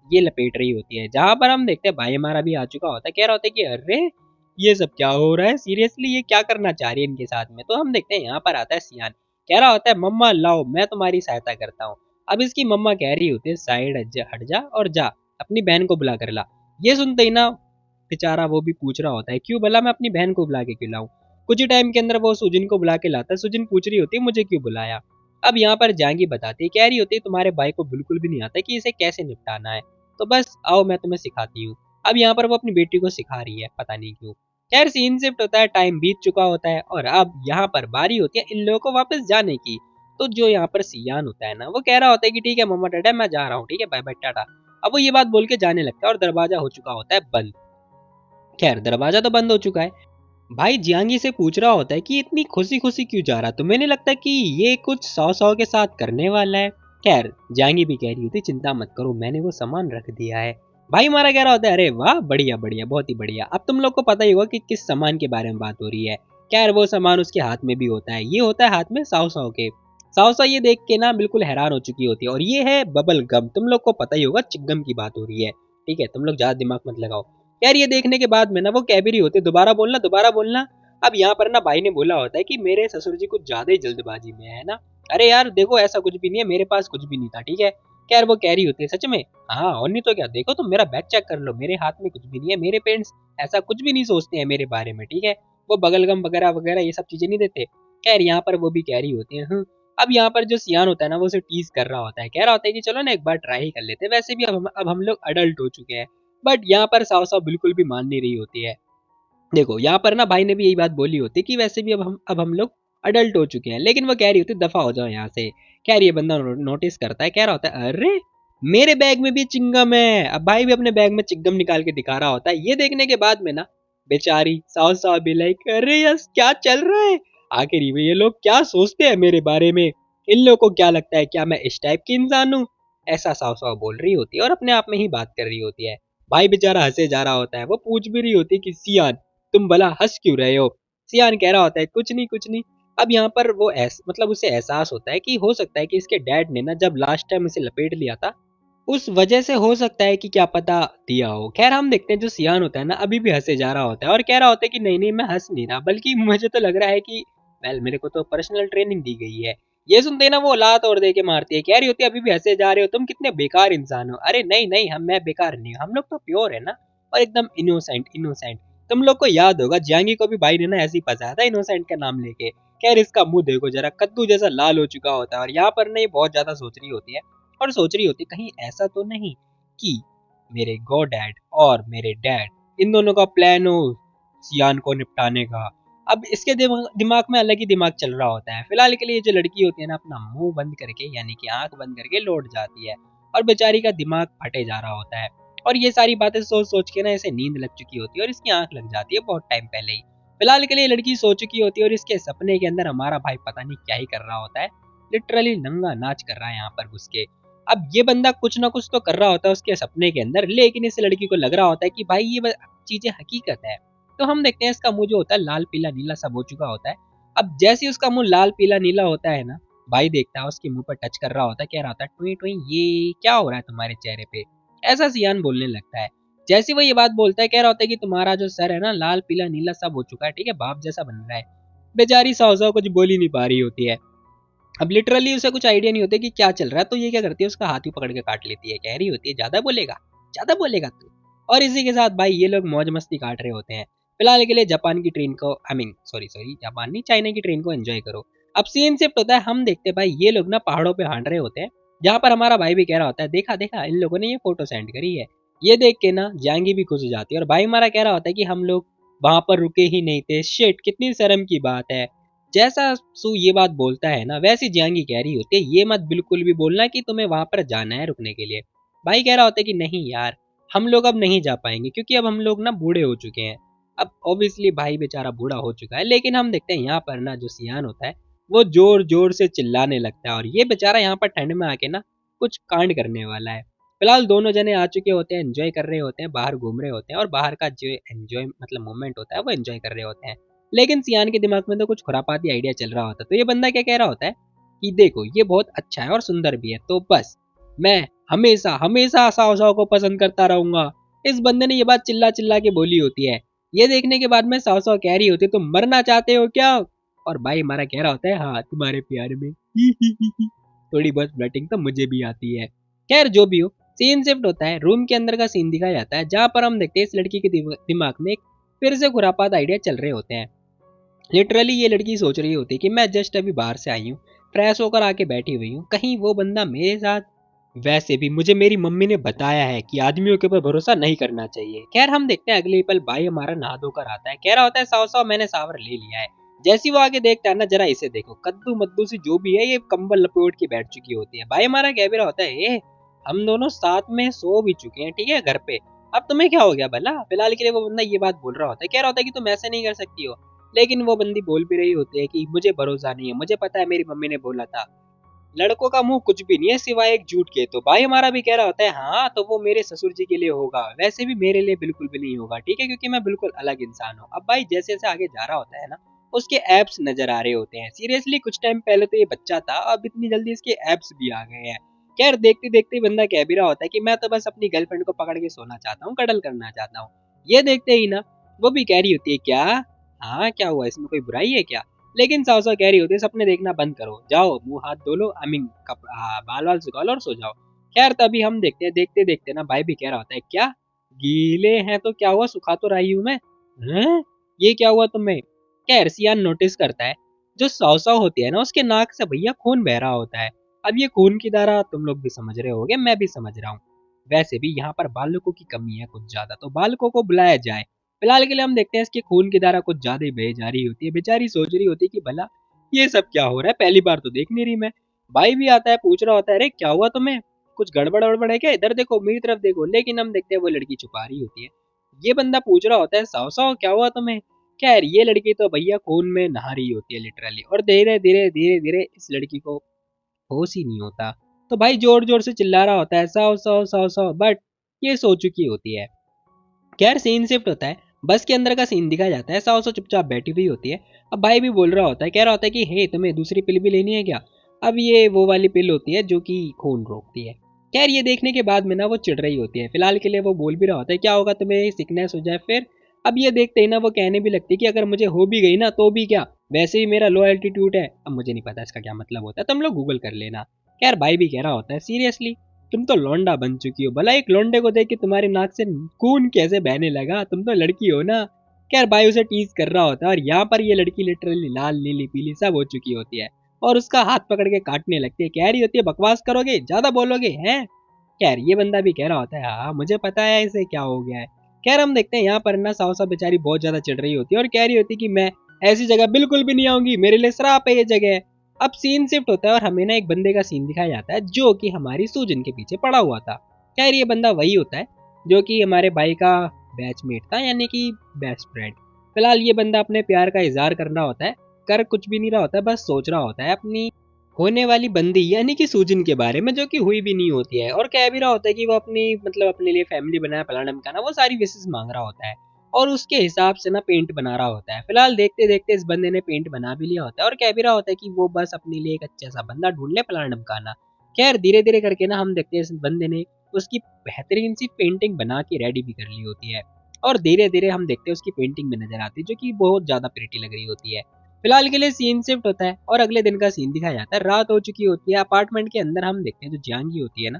ये लपेट रही होती है, जहां पर हम देखते हैं भाई हमारा भी आ चुका होता है। कह रहा होता है कि अरे ये सब क्या हो रहा है, सीरियसली ये क्या करना चाह रही है इनके साथ में। तो हम देखते हैं यहाँ पर आता है सियान, कह रहा होता है मम्मा लाओ मैं तुम्हारी सहायता करता हूँ। अब इसकी मम्मा कह रही होती है साइड हट जा और जा अपनी बहन को बुला कर ला। ये सुनते ही ना बेचारा वो भी पूछ रहा होता है, क्यों भला मैं अपनी बहन को बुला के क्यों लाऊं। कुछ ही टाइम के अंदर वो सुजिन को बुला के लाता है। सुजिन पूछ रही होती है मुझे क्यों बुलाया। अब यहाँ पर जांगी बताती है, कह रही होती है तुम्हारे भाई को बिल्कुल भी नहीं आता कि इसे कैसे निपटाना है, तो बस आओ मैं तुम्हें सिखाती हूँ। अब यहाँ पर वो अपनी बेटी को सिखा रही है, पता नहीं क्यों। खैर सीन शिफ्ट होता है, टाइम बीत चुका होता है, और अब यहाँ पर बारी होती है इन लोगों को वापस जाने की। तो जो यहाँ पर सियान होता है ना, वो कह रहा होता है कि ठीक है मम्मा टाटा मैं जा रहा हूँ, ठीक है बाय बाय टाटा। अब वो ये बात बोल के जाने लगता है, और दरवाजा हो चुका होता है बंद। खैर दरवाजा तो बंद हो चुका है। भाई जियांगी से पूछ रहा होता है कि इतनी खुशी खुशी क्यों जा रहा, तुम्हें नहीं लगता कि ये कुछ सौ सौ के साथ करने वाला है। खैर जियांगी भी कह रही होती चिंता मत करो, मैंने वो सामान रख दिया है। भाई हमारा कह रहा होता है अरे वाह बढ़िया बढ़िया बहुत ही बढ़िया। अब तुम लोग को पता ही होगा कि किस सामान के बारे में बात हो रही है। खैर वो सामान उसके हाथ में भी होता है, ये होता है हाथ में साव साव के। साव साव ये देख के ना बिल्कुल हैरान हो चुकी होती है, और ये है बबल गम, तुम लोग को पता ही होगा चिकगम की बात हो रही है। ठीक है तुम लोग ज्यादा दिमाग मत लगाओ। यार ये देखने के बाद में ना वो कह भी रही होती है दोबारा बोलना दोबारा बोलना। अब यहाँ पर ना भाई ने बोला होता है कि मेरे ससुर जी कुछ ज्यादा ही जल्दबाजी में है ना। अरे यार देखो ऐसा कुछ भी नहीं है, मेरे पास कुछ भी नहीं था, ठीक है। खैर वो कह रही होती है सच में, हाँ और नहीं तो क्या, देखो तुम मेरा बैग चेक कर लो, मेरे हाथ में कुछ भी नहीं है, मेरे पेरेंट्स ऐसा कुछ भी नहीं सोचते हैं मेरे बारे में, ठीक है। वो बगलगम वगैरह वगैरह ये सब चीजें नहीं देते। खैर यहाँ पर वो भी कह रही होती है अब यहाँ पर जो सियान होता है ना, वो उसे टीज कर रहा होता है, कह रहा होता है कि चलो ना एक बार ट्राई ही कर लेते हैं, वैसे भी अब हम लोग अडल्ट हो चुके हैं। बट यहाँ पर साव साव बिल्कुल भी मान नहीं रही होती है। देखो यहाँ पर ना भाई ने भी यही बात बोली होती है कि वैसे भी अब हम लोग अडल्ट हो चुके हैं, लेकिन वो कह रही होती है दफा हो जाओ यहाँ से। खैर ये बंदा नोटिस करता है, कह रहा होता है अरे मेरे बैग में भी चिंगम है। अब भाई भी अपने बैग में चिंगम निकाल के दिखा रहा होता है। ये देखने के बाद में ना बेचारी साव साव भी लाइक अरे यस क्या चल रहा है, आखिर ये लोग क्या सोचते हैं मेरे बारे में, इन लोगों को क्या लगता है क्या मैं इस टाइप की इंसान हूँ। ऐसा साव साव बोल रही होती है और अपने आप में ही बात कर रही होती है। भाई बेचारा हंसे जा रहा होता है, वो पूछ भी रही होती है कि सियान तुम भला हंस क्यों रहे हो। सियान कह रहा होता है कुछ नहीं कुछ नहीं। अब यहाँ पर मतलब उसे एहसास होता है कि हो सकता है कि इसके डैड ने ना जब लास्ट टाइम इसे लपेट लिया था, उस वजह से हो सकता है कि क्या पता दिया हो। खैर हम देखते हैं जो सियान होता है ना अभी भी हंसे जा रहा होता है और कह रहा होता है कि नहीं नहीं मैं हंस नहीं रहा, बल्कि मुझे तो लग रहा है कि वेल मेरे को तो पर्सनल ट्रेनिंग दी गई है। ये सुनते ही ना वो लात और दे के मारती है, कह रही होती है अभी भी हंसे जा रहे हो तुम, कितने बेकार इंसान हो। अरे नहीं नहीं हम मैं बेकार नहीं हूँ, हम लोग तो प्योर है ना, और एकदम इनोसेंट इनोसेंट। तुम लोग को याद होगा जहांगी को भी भाई ने ना ऐसे ही फंसाया था इनोसेंट का नाम लेके। खैर इसका मुंह देखो जरा, कद्दू जैसा लाल हो चुका होता है, और यहाँ पर नहीं बहुत ज्यादा सोच रही होती है और सोच रही होती कहीं ऐसा तो नहीं कि मेरे गो डैड और मेरे डैड इन दोनों का प्लान हो सियान को निपटाने का। अब इसके दिमाग में अलग ही दिमाग चल रहा होता है। फिलहाल के लिए जो लड़की होती है ना अपना मुंह बंद करके यानी कि आंख बंद करके लौट जाती है और बेचारी का दिमाग फटे जा रहा होता है। और ये सारी बातें सोच सोच के ना इसे नींद लग चुकी होती है और इसकी आंख लग जाती है बहुत टाइम पहले ही। फिलहाल के लिए लड़की सो चुकी होती है और इसके सपने के अंदर हमारा भाई पता नहीं क्या ही कर रहा होता है, लिटरली नंगा नाच कर रहा है यहाँ पर घुस के। अब ये बंदा कुछ ना कुछ तो कर रहा होता है उसके सपने के अंदर, लेकिन इस लड़की को लग रहा होता है कि भाई ये चीजें हकीकत है। तो हम देखते हैं इसका मुंह जो होता है लाल पीला नीला सब हो चुका होता है। अब जैसे ही उसका मुंह लाल पीला नीला होता है ना, भाई देखता है उसके मुंह पर टच कर रहा होता है, कह रहा होता है टुई टुई ये क्या हो रहा है तुम्हारे चेहरे पे, ऐसा सियान बोलने लगता है। जैसे वो ये बात बोलता है कह रहा होता है कि तुम्हारा जो सर है ना लाल पीला नीला सब हो चुका है, ठीक है बाप जैसा बन रहा है। बेचारी साव साव कुछ बोल ही नहीं पा रही होती है। अब लिटरली उसे कुछ आइडिया नहीं होता कि क्या चल रहा है, तो ये क्या करती है उसका हाथ ही पकड़ के काट लेती है, कह रही होती है ज्यादा बोलेगा तू। और इसी के साथ भाई ये लोग मौज मस्ती काट रहे होते हैं। फिलहाल के लिए जापान की ट्रेन को आई मीन सॉरी सॉरी जापान नहीं चाइना की ट्रेन को एंजॉय करो। अब सीन शिफ्ट होता है, हम देखते हैं भाई ये लोग ना पहाड़ों पे हांड रहे होते हैं, जहाँ पर हमारा भाई भी कह रहा होता है देखा देखा इन लोगों ने ये फोटो सेंड करी है। ये देख के ना जांगी भी खुश हो जाती है और भाई हमारा कह रहा होता है कि हम लोग वहां पर रुके ही नहीं थे, शिट कितनी शर्म की बात है। जैसा सू ये बात बोलता है ना वैसी जियांगी कह रही होती है ये मत बिल्कुल भी बोलना कि तुम्हें वहां पर जाना है रुकने के लिए। भाई कह रहा होता है कि नहीं यार हम लोग अब नहीं जा पाएंगे क्योंकि अब हम लोग ना बूढ़े हो चुके हैं। अब ऑब्वियसली भाई बेचारा बूढ़ा हो चुका है, लेकिन हम देखते हैं यहाँ पर ना जो सियान होता है वो जोर जोर से चिल्लाने लगता है और ये बेचारा यहाँ पर ठंड में आके ना कुछ कांड करने वाला है। फिलहाल दोनों जने आ चुके होते हैं, एंजॉय कर रहे होते हैं, बाहर घूम रहे होते हैं और बाहर का जो एंजॉय मतलब मोमेंट होता है वो एंजॉय कर रहे होते हैं। लेकिन सियान के दिमाग में तो कुछ खुरापाती आइडिया चल रहा होता है। तो ये बंदा क्या कह रहा होता है कि देखो ये बहुत अच्छा है और सुंदर भी है, तो बस मैं हमेशा हमेशा साव साव को पसंद करता रहूंगा। इस बंदे ने ये बात चिल्ला चिल्ला के बोली होती है। ये देखने के बाद में साव साव कह रही होती है तुम मरना चाहते हो क्या, और भाई हमारा कह रहा होता है हाँ तुम्हारे प्यार में ही ही। थोड़ी बहुत फ्लर्टिंग तो मुझे भी आती है। खैर जो भी हो, सीन शिफ्ट होता है, रूम के अंदर का सीन दिखाया जाता है जहां पर हम देखते हैं इस लड़की के दिमाग में एक फिर से खुरापात आइडिया चल रहे होते हैं। लिटरली ये लड़की सोच रही होती है कि मैं जस्ट अभी बाहर से आई हूँ, फ्रेश होकर आके बैठी हुई हूँ, कहीं वो बंदा मेरे साथ। वैसे भी मुझे मेरी मम्मी ने बताया है कि आदमियों के ऊपर भरोसा नहीं करना चाहिए। खैर हम देखते हैं अगले पल भाई हमारा नहा धोकर आता है, कह रहा होता है साव साव मैंने सावर ले लिया है। जैसी वो आगे देखता है ना जरा इसे देखो कद्दू मद्दू सी जो भी है ये कंबल लपेट के बैठ चुकी होती है। भाई हमारा कह भी रहा होता है ए हम दोनों साथ में सो भी चुके हैं ठीक है घर पे, अब तुम्हें क्या हो गया भला। फिलहाल के लिए वो बंदा ये बात बोल रहा होता है, कह रहा होता है कि तुम ऐसे नहीं कर सकती हो, लेकिन वो बंदी बोल भी रही होती है कि मुझे भरोसा नहीं है, मुझे पता है मेरी मम्मी ने बोला था लड़कों का मुंह कुछ भी नहीं है सिवाय एक झूठ के। तो भाई हमारा भी कह रहा होता है हाँ तो वो मेरे ससुर जी के लिए होगा, वैसे भी मेरे लिए बिल्कुल भी नहीं होगा ठीक है क्योंकि मैं बिल्कुल अलग इंसान हूँ। अब भाई जैसे जैसे आगे जा रहा होता है ना उसके एप्स नजर आ रहे होते हैं। सीरियसली कुछ टाइम पहले तो ये बच्चा था, अब इतनी जल्दी इसके एप्स भी आ गए हैं। खैर देखते देखते बंदा कह भी रहा होता है कि मैं तो बस अपनी गर्लफ्रेंड को पकड़ के सोना चाहता हूँ, कडल करना चाहता हूँ। ये देखते ही ना वो भी कह रही होती है क्या, हाँ क्या हुआ इसमें कोई बुराई है क्या। लेकिन सासू कह रही होती है सपने देखना बंद करो, जाओ मुंह हाथ धो लो, आई मीन बाल वाल सुखा लो और सो जाओ। खैर तभी हम देखते हैं देखते देखते ना भाई भी कह रहा होता है क्या गीले हैं तो क्या हुआ सुखा तो रही हूं मैं, हैं? ये क्या हुआ तुम्हें। खैर सियान नोटिस करता है जो सौ सौ होती है ना उसके नाक से भैया खून बह रहा होता है। अब ये खून की धारा तुम लोग भी समझ रहे होगे, मैं भी समझ रहा हूँ। वैसे भी यहाँ पर बालकों की कमी है कुछ ज्यादा, तो बालकों को बुलाया जाए। फिलहाल के लिए हम देखते हैं इसके खून की धारा कुछ ज्यादा ही बह जा रही होती है, बेचारी सोच रही होती है कि भला ये सब क्या हो रहा है, पहली बार तो देख नहीं रही मैं। भाई भी आता है पूछ रहा होता है अरे क्या हुआ तुम्हें, कुछ गड़बड़ वड़बड़ है क्या, इधर देखो मेरी तरफ देखो। लेकिन हम देखते हैं वो लड़की छुपा रही होती है। ये बंदा पूछ रहा होता है साव साव क्या हुआ तुम्हें। खैर ये लड़की तो भैया खून में नहा रही होती है लिटरली, और धीरे धीरे धीरे धीरे इस लड़की को होश ही नहीं होता। तो भाई जोर जोर से चिल्ला रहा होता है साव साव साव साव, बट ये सो चुकी होती है। खैर सीन शिफ्ट होता है, बस के अंदर का सीन दिखाया जाता है, साव सौ चुपचाप बैठी हुई होती है। अब भाई भी बोल रहा होता है, कह रहा होता है कि हे तुम्हें दूसरी पिल भी लेनी है क्या। अब ये वो वाली पिल होती है जो कि खून रोकती है। खैर ये देखने के बाद में ना वो चिढ़ रही होती है। फिलहाल के लिए वो बोल भी रहा होता है क्या होगा तुम्हें सिकनेस हो जाए फिर। अब ये देखते ही ना वो कहने भी लगती है कि अगर मुझे हो भी गई ना तो भी क्या, वैसे ही मेरा लो एल्टीट्यूड है। अब मुझे नहीं पता इसका क्या मतलब होता है, तुम लोग गूगल कर लेना। खैर भाई भी कह रहा होता है सीरियसली तुम तो लौंडा बन चुकी हो, भला एक लौंडे को देख के तुम्हारी नाक से खून कैसे बहने लगा, तुम तो लड़की हो ना। खैर भाई उसे टीज कर रहा होता है और यहाँ पर ये लड़की लिटरली लाल नीली पीली सब हो चुकी होती है और उसका हाथ पकड़ के काटने लगती है। कह रही होती है बकवास करोगे, ज्यादा बोलोगे हैं। खैर ये बंदा भी कह रहा होता है हाँ मुझे पता है इसे क्या हो गया है। खैर हम देखते हैं यहाँ पर ना साहु साहब बेचारी बहुत ज्यादा चिढ़ रही होती है और कह रही होती है कि मैं ऐसी जगह बिल्कुल भी नहीं आऊंगी, मेरे लिए श्राप है ये जगह। अब सीन शिफ्ट होता है और हमें ना एक बंदे का सीन दिखाया जाता है जो कि हमारी सूजन के पीछे पड़ा हुआ था। खैर ये बंदा वही होता है जो कि हमारे भाई का बैचमेट था यानी कि बेस्ट फ्रेंड। फिलहाल ये बंदा अपने प्यार का इजहार करना होता है, कर कुछ भी नहीं रहा होता है, बस सोच रहा होता है अपनी होने वाली बंदी यानी कि सूजन के बारे में जो कि हुई भी नहीं होती है और कह भी रहा होता है कि वो अपनी मतलब अपने लिए फैमिली बनाया फलाना का ना वो सारी विशेष मांग रहा होता है और उसके हिसाब से ना पेंट बना रहा होता है। फिलहाल देखते देखते इस बंदे ने पेंट बना भी लिया होता है और कह भी रहा होता है कि वो बस अपने लिए एक अच्छा सा बंदा ढूंढ ले फलाना का ना। खैर धीरे धीरे करके ना हम देखते हैं इस बंदे ने उसकी बेहतरीन सी पेंटिंग बना के रेडी भी कर ली होती है और धीरे धीरे हम देखते हैं उसकी पेंटिंग में नजर आती है जो कि बहुत ज्यादा प्रिटी लग रही होती है। फिलहाल के लिए सीन शिफ्ट होता है और अगले दिन का सीन दिखाया जाता है। रात हो चुकी होती है, अपार्टमेंट के अंदर हम देखते हैं जो जियांगी होती है ना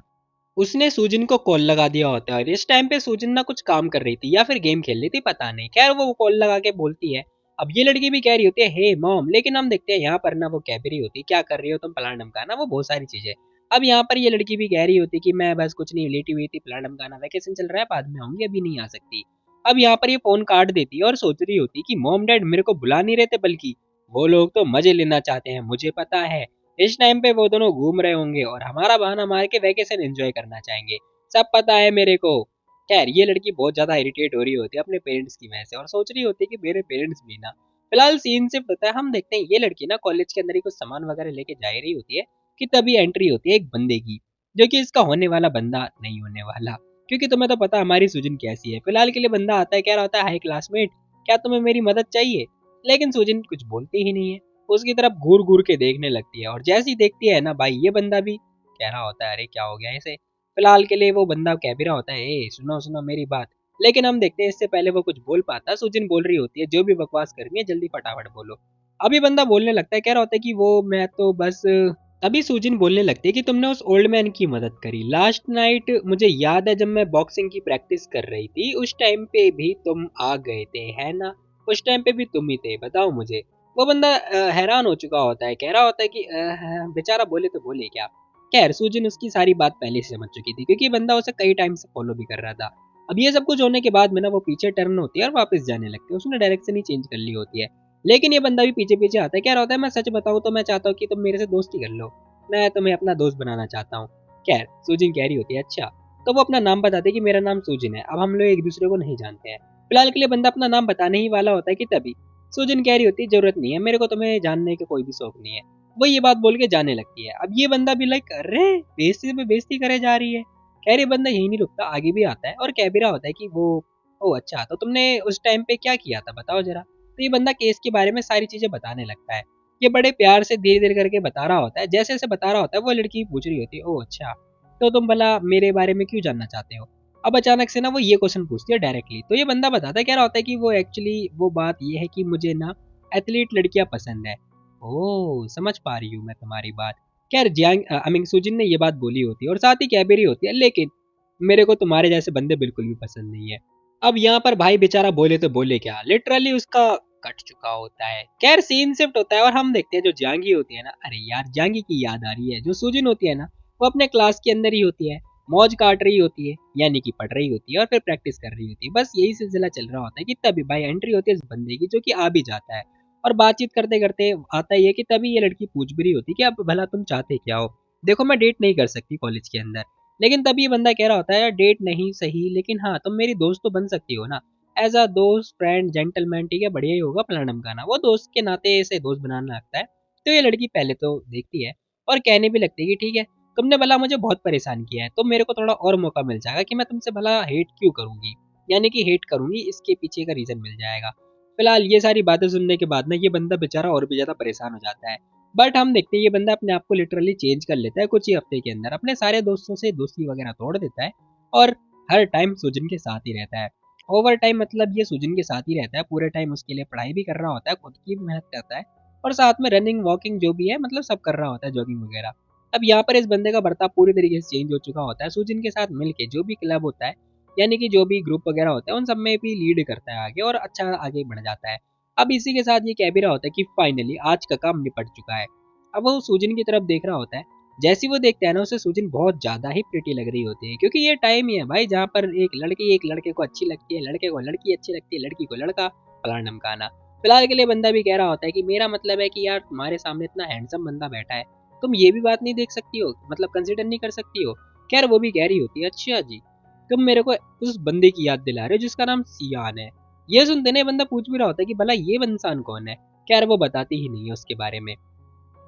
उसने सूजिन को कॉल लगा दिया होता है और इस टाइम पे सूजिन ना कुछ काम कर रही थी या फिर गेम खेल रही थी पता नहीं। खैर वो कॉल लगा के बोलती है। अब ये लड़की भी कह रही होती है हे मॉम, लेकिन हम देखते हैं यहाँ पर ना वो कह भी रही होती है क्या कर रही हो तुम प्लानम का ना वो बहुत सारी चीजें। अब यहाँ पर ये लड़की भी कह रही होती कि मैं बस कुछ नहीं लेटी हुई थी प्लानम का ना वैकेशन चल रहा है बाद में आऊंगी अभी नहीं आ सकती। अब यहाँ पर ये फोन काट देती है और सोच रही होती कि मॉम डैड मेरे को बुला नहीं रहे थे बल्कि वो लोग तो मजे लेना चाहते हैं मुझे पता है। इस टाइम पे वो दोनों घूम रहे होंगे और हमारा बहाना मार के वैकेशन एंजॉय करना चाहेंगे, सब पता है मेरे को। खैर ये लड़की बहुत ज्यादा इरिटेट हो रही होती है अपने पेरेंट्स की वजह से और सोच रही होती है कि मेरे पेरेंट्स भी ना। फिलहाल सीन से पता है हम देखते हैं ये लड़की ना कॉलेज के अंदर ही कुछ सामान वगैरह लेके जा ही रही होती है कि तभी एंट्री होती है एक बंदे की जो कि इसका होने वाला बंदा नहीं होने वाला, क्योंकि तुम्हें तो पता हमारी सुजन कैसी है। फिलहाल के लिए बंदा आता है कह रहा होता है हाई क्लासमेट क्या तुम्हें मेरी मदद चाहिए, लेकिन सुजन कुछ बोलती ही नहीं है, उसकी तरफ घूर घूर के देखने लगती है और जैसी देखती है ना भाई ये बंदा भी कह रहा होता है अरे क्या हो गया इसे। फिलहाल के लिए वो बंदा कह भी रहा होता है ए सुनो सुनो मेरी बात, लेकिन हम देखते हैं इससे पहले वो कुछ बोल पाता है सुजिन बोल रही होती है जो भी बकवास करनी है जल्दी फटाफट बोलो। अभी बंदा बोलने लगता है कह रहा होता है कि वो मैं तो बस तभी सुजिन बोलने लगती है कि तुमने उस ओल्ड मैन की मदद करी लास्ट नाइट, मुझे याद है जब मैं बॉक्सिंग की प्रैक्टिस कर रही थी उस टाइम पे भी तुम आ गए थे है ना, उस टाइम पे भी तुम ही थे बताओ मुझे। वो बंदा हैरान हो चुका होता है कह रहा होता है कि बेचारा बोले तो बोले क्या। खैर सूजिन उसकी सारी बात पहले से समझ चुकी थी क्योंकि बंदा उसे कई टाइम से फॉलो भी कर रहा था। अब ये सब कुछ होने के बाद में ना वो पीछे टर्न होती है और वापस जाने लगती है, उसने डायरेक्शन ही चेंज कर ली होती है। लेकिन ये बंदा भी पीछे पीछे आता है क्या होता है मैं सच बताऊं तो मैं चाहता हूँ कि तुम मेरे से दोस्ती कर लो, मैं तुम्हें अपना दोस्त बनाना चाहता हूँ। खैर सूजिन कह रही होती है अच्छा, तो वो अपना नाम बताते कि मेरा नाम सूजिन है, अब हम लोग एक दूसरे को नहीं जानते हैं। फिलहाल के लिए बंदा अपना नाम बताने ही वाला होता है कि तभी सूजिन कह रही होती है जरूरत नहीं है मेरे को तुम्हें जानने का कोई भी शौक नहीं है। वो ये बात बोल के जाने लगती है। अब ये बंदा भी लाइक अरे बेइज्जती पे बेइज्जती करे जा रही है। खैर ये बंदा यही नहीं रुकता आगे भी आता है और कह भी रहा होता है कि वो ओ अच्छा तो तुमने उस टाइम पे क्या किया था बताओ जरा। तो ये बंदा केस के बारे में सारी चीजें बताने लगता है। ये बड़े प्यार से धीरे धीरे करके बता रहा होता है, जैसे जैसे बता रहा होता है वो लड़की पूछ रही होती है ओ अच्छा तो तुम भला मेरे बारे में क्यों जानना चाहते हो। अब अचानक से ना वो ये क्वेश्चन पूछती है डायरेक्टली, तो ये बंदा बताता है क्या होता है कि वो एक्चुअली वो बात ये है कि मुझे ना एथलीट लड़कियां पसंद है। ओह समझ पा रही हूँ मैं तुम्हारी बात। खैर जियांग आई मीन सुजिन ने ये बात बोली होती है और साथ ही कह भी रही होती है लेकिन मेरे को तुम्हारे जैसे बंदे बिल्कुल भी पसंद नहीं है। अब यहाँ पर भाई बेचारा बोले तो बोले क्या, लिटरली उसका कट चुका होता है। खैर सीन शिफ्ट होता है और हम देखते हैं जो जांगी होती है ना, अरे यार जांगी की याद आ रही है, जो सुजिन होती है ना वो अपने क्लास के अंदर ही होती है, मौज काट रही होती है यानी कि पढ़ रही होती है और फिर प्रैक्टिस कर रही होती है, बस यही सिलसिला चल रहा होता है कि तभी भाई एंट्री होती है इस बंदे की जो कि आ भी जाता है और बातचीत करते करते आता ही है कि तभी ये लड़की पूछ भी रही होती है कि अब भला तुम चाहते क्या हो। देखो मैं डेट नहीं कर सकती कॉलेज के अंदर, लेकिन तभी ये बंदा कह रहा होता है डेट नहीं सही लेकिन हाँ तुम मेरी दोस्त तो बन सकती हो ना, एज अ दोस्त फ्रेंड जेंटलमैन, ठीक है बढ़िया ही होगा प्लानम का ना। वो दोस्त के नाते से दोस्त बनाने लगता है। तो ये लड़की पहले तो देखती है और कहने भी लगती है कि ठीक है तुमने भला मुझे बहुत परेशान किया है तो मेरे को थोड़ा और मौका मिल जाएगा कि मैं तुमसे भला हेट क्यों करूंगी, यानी कि हेट करूंगी इसके पीछे का रीजन मिल जाएगा। फिलहाल ये सारी बातें सुनने के बाद ना ये बंदा बेचारा और भी ज्यादा परेशान हो जाता है। बट हम देखते हैं ये बंदा अपने आप को लिटरली चेंज कर लेता है कुछ ही हफ्ते के अंदर, अपने सारे दोस्तों से दोस्ती वगैरह तोड़ देता है और हर टाइम सुजन के साथ ही रहता है। ओवर टाइम मतलब ये सुजन के साथ ही रहता है, पूरे टाइम उसके लिए पढ़ाई भी कर रहा होता है, खुद की भी मेहनत करता है और साथ में रनिंग वॉकिंग जो भी है मतलब सब कर रहा होता है, जॉगिंग वगैरह। अब यहाँ पर इस बंदे का बर्ताव पूरी तरीके से चेंज हो चुका होता है, सुजन के साथ मिलके जो भी क्लब होता है यानी कि जो भी ग्रुप वगैरह होता है उन सब में भी लीड करता है आगे और अच्छा आगे बढ़ जाता है। अब इसी के साथ ये कह भी रहा होता है कि फाइनली आज का काम निपट चुका है। अब वो सूजन की तरफ देख रहा होता है, जैसी वो देखता है ना उसे सूजन बहुत ज़्यादा ही प्रिटी लग रही होती है, क्योंकि ये टाइम ही है भाई जहाँ पर एक लड़की एक लड़के को अच्छी लगती है, लड़के को लड़की अच्छी लगती है, लड़की को लड़का, फलाना ढमकाना। फिलहाल के लिए बंदा भी कह रहा होता है कि मेरा मतलब है कि यार तुम्हारे सामने इतना हैंडसम बंदा बैठा है, तुम ये भी बात नहीं देख सकती हो, मतलब कंसिडर नहीं कर सकती हो। खैर वो भी कह रही होती है अच्छा जी, तुम मेरे को उस बंदे की याद दिला रहे हो जिसका नाम सियान है। ये सुनते ने बंदा पूछ भी रहा होता है कि भला ये इंसान कौन है। खैर वो बताती ही नहीं है उसके बारे में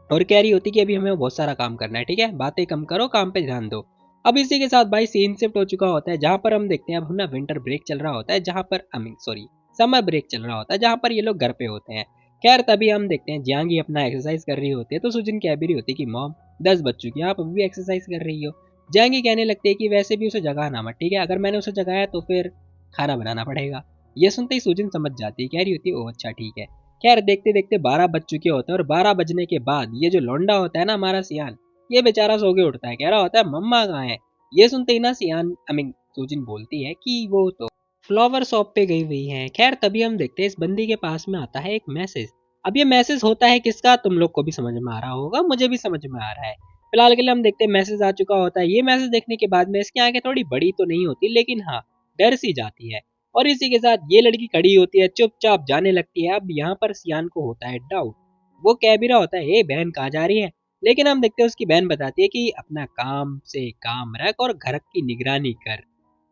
और कह रही होती कि अभी हमें बहुत सारा काम करना है, ठीक है, बातें कम करो, काम पे ध्यान दो। अब इसी के साथ भाई सीन शिफ्ट हो चुका होता है जहां पर हम देखते हैं अब ना विंटर ब्रेक चल रहा होता है, जहां पर I mean sorry summer break चल रहा होता है जहां पर ये लोग घर पे होते हैं। खैर तभी हम देखते हैं जियांगी अपना एक्सरसाइज कर रही होती है तो सुजन कह भी रही होती है कि मॉम 10 बज चुकी है, आप अभी भी एक्सरसाइज कर रही हो। जियांगी कहने लगती है कि वैसे भी उसे जगाना मत, ठीक है, अगर मैंने उसे जगाया तो फिर खाना बनाना पड़ेगा। ये सुनते ही सुजन समझ जाती है, कह रही होती है ओह अच्छा ठीक है। खैर देखते देखते 12 बज चुके होते हैं और 12 बजने के बाद ये जो लौंडा होता है ना हमारा सियान, ये बेचारा सो के उठता है, कह रहा होता है मम्मा कहाँ है। ये सुनते ही ना सियान आई मीन सूजिन बोलती है कि वो तो फ्लावर शॉप पे गई हुई है। खैर तभी हम देखते हैं इस बंदी के पास में आता है एक मैसेज। अब ये मैसेज होता है किसका, तुम लोग को भी समझ में आ रहा होगा, मुझे भी समझ में आ रहा है। फिलहाल के लिए हम देखते हैं मैसेज आ चुका होता है। ये मैसेज देखने के बाद में इसकी आंखें थोड़ी बड़ी तो नहीं होती लेकिन हाँ डर सी जाती है और इसी के साथ ये लड़की खड़ी होती है, चुपचाप जाने लगती है। अब यहाँ पर सियान को होता है डाउट, वो कह भी रहा होता है हे बहन कहाँ जा रही है, लेकिन हम देखते हैं उसकी बहन बताती है कि अपना काम से काम रख और घर की निगरानी कर।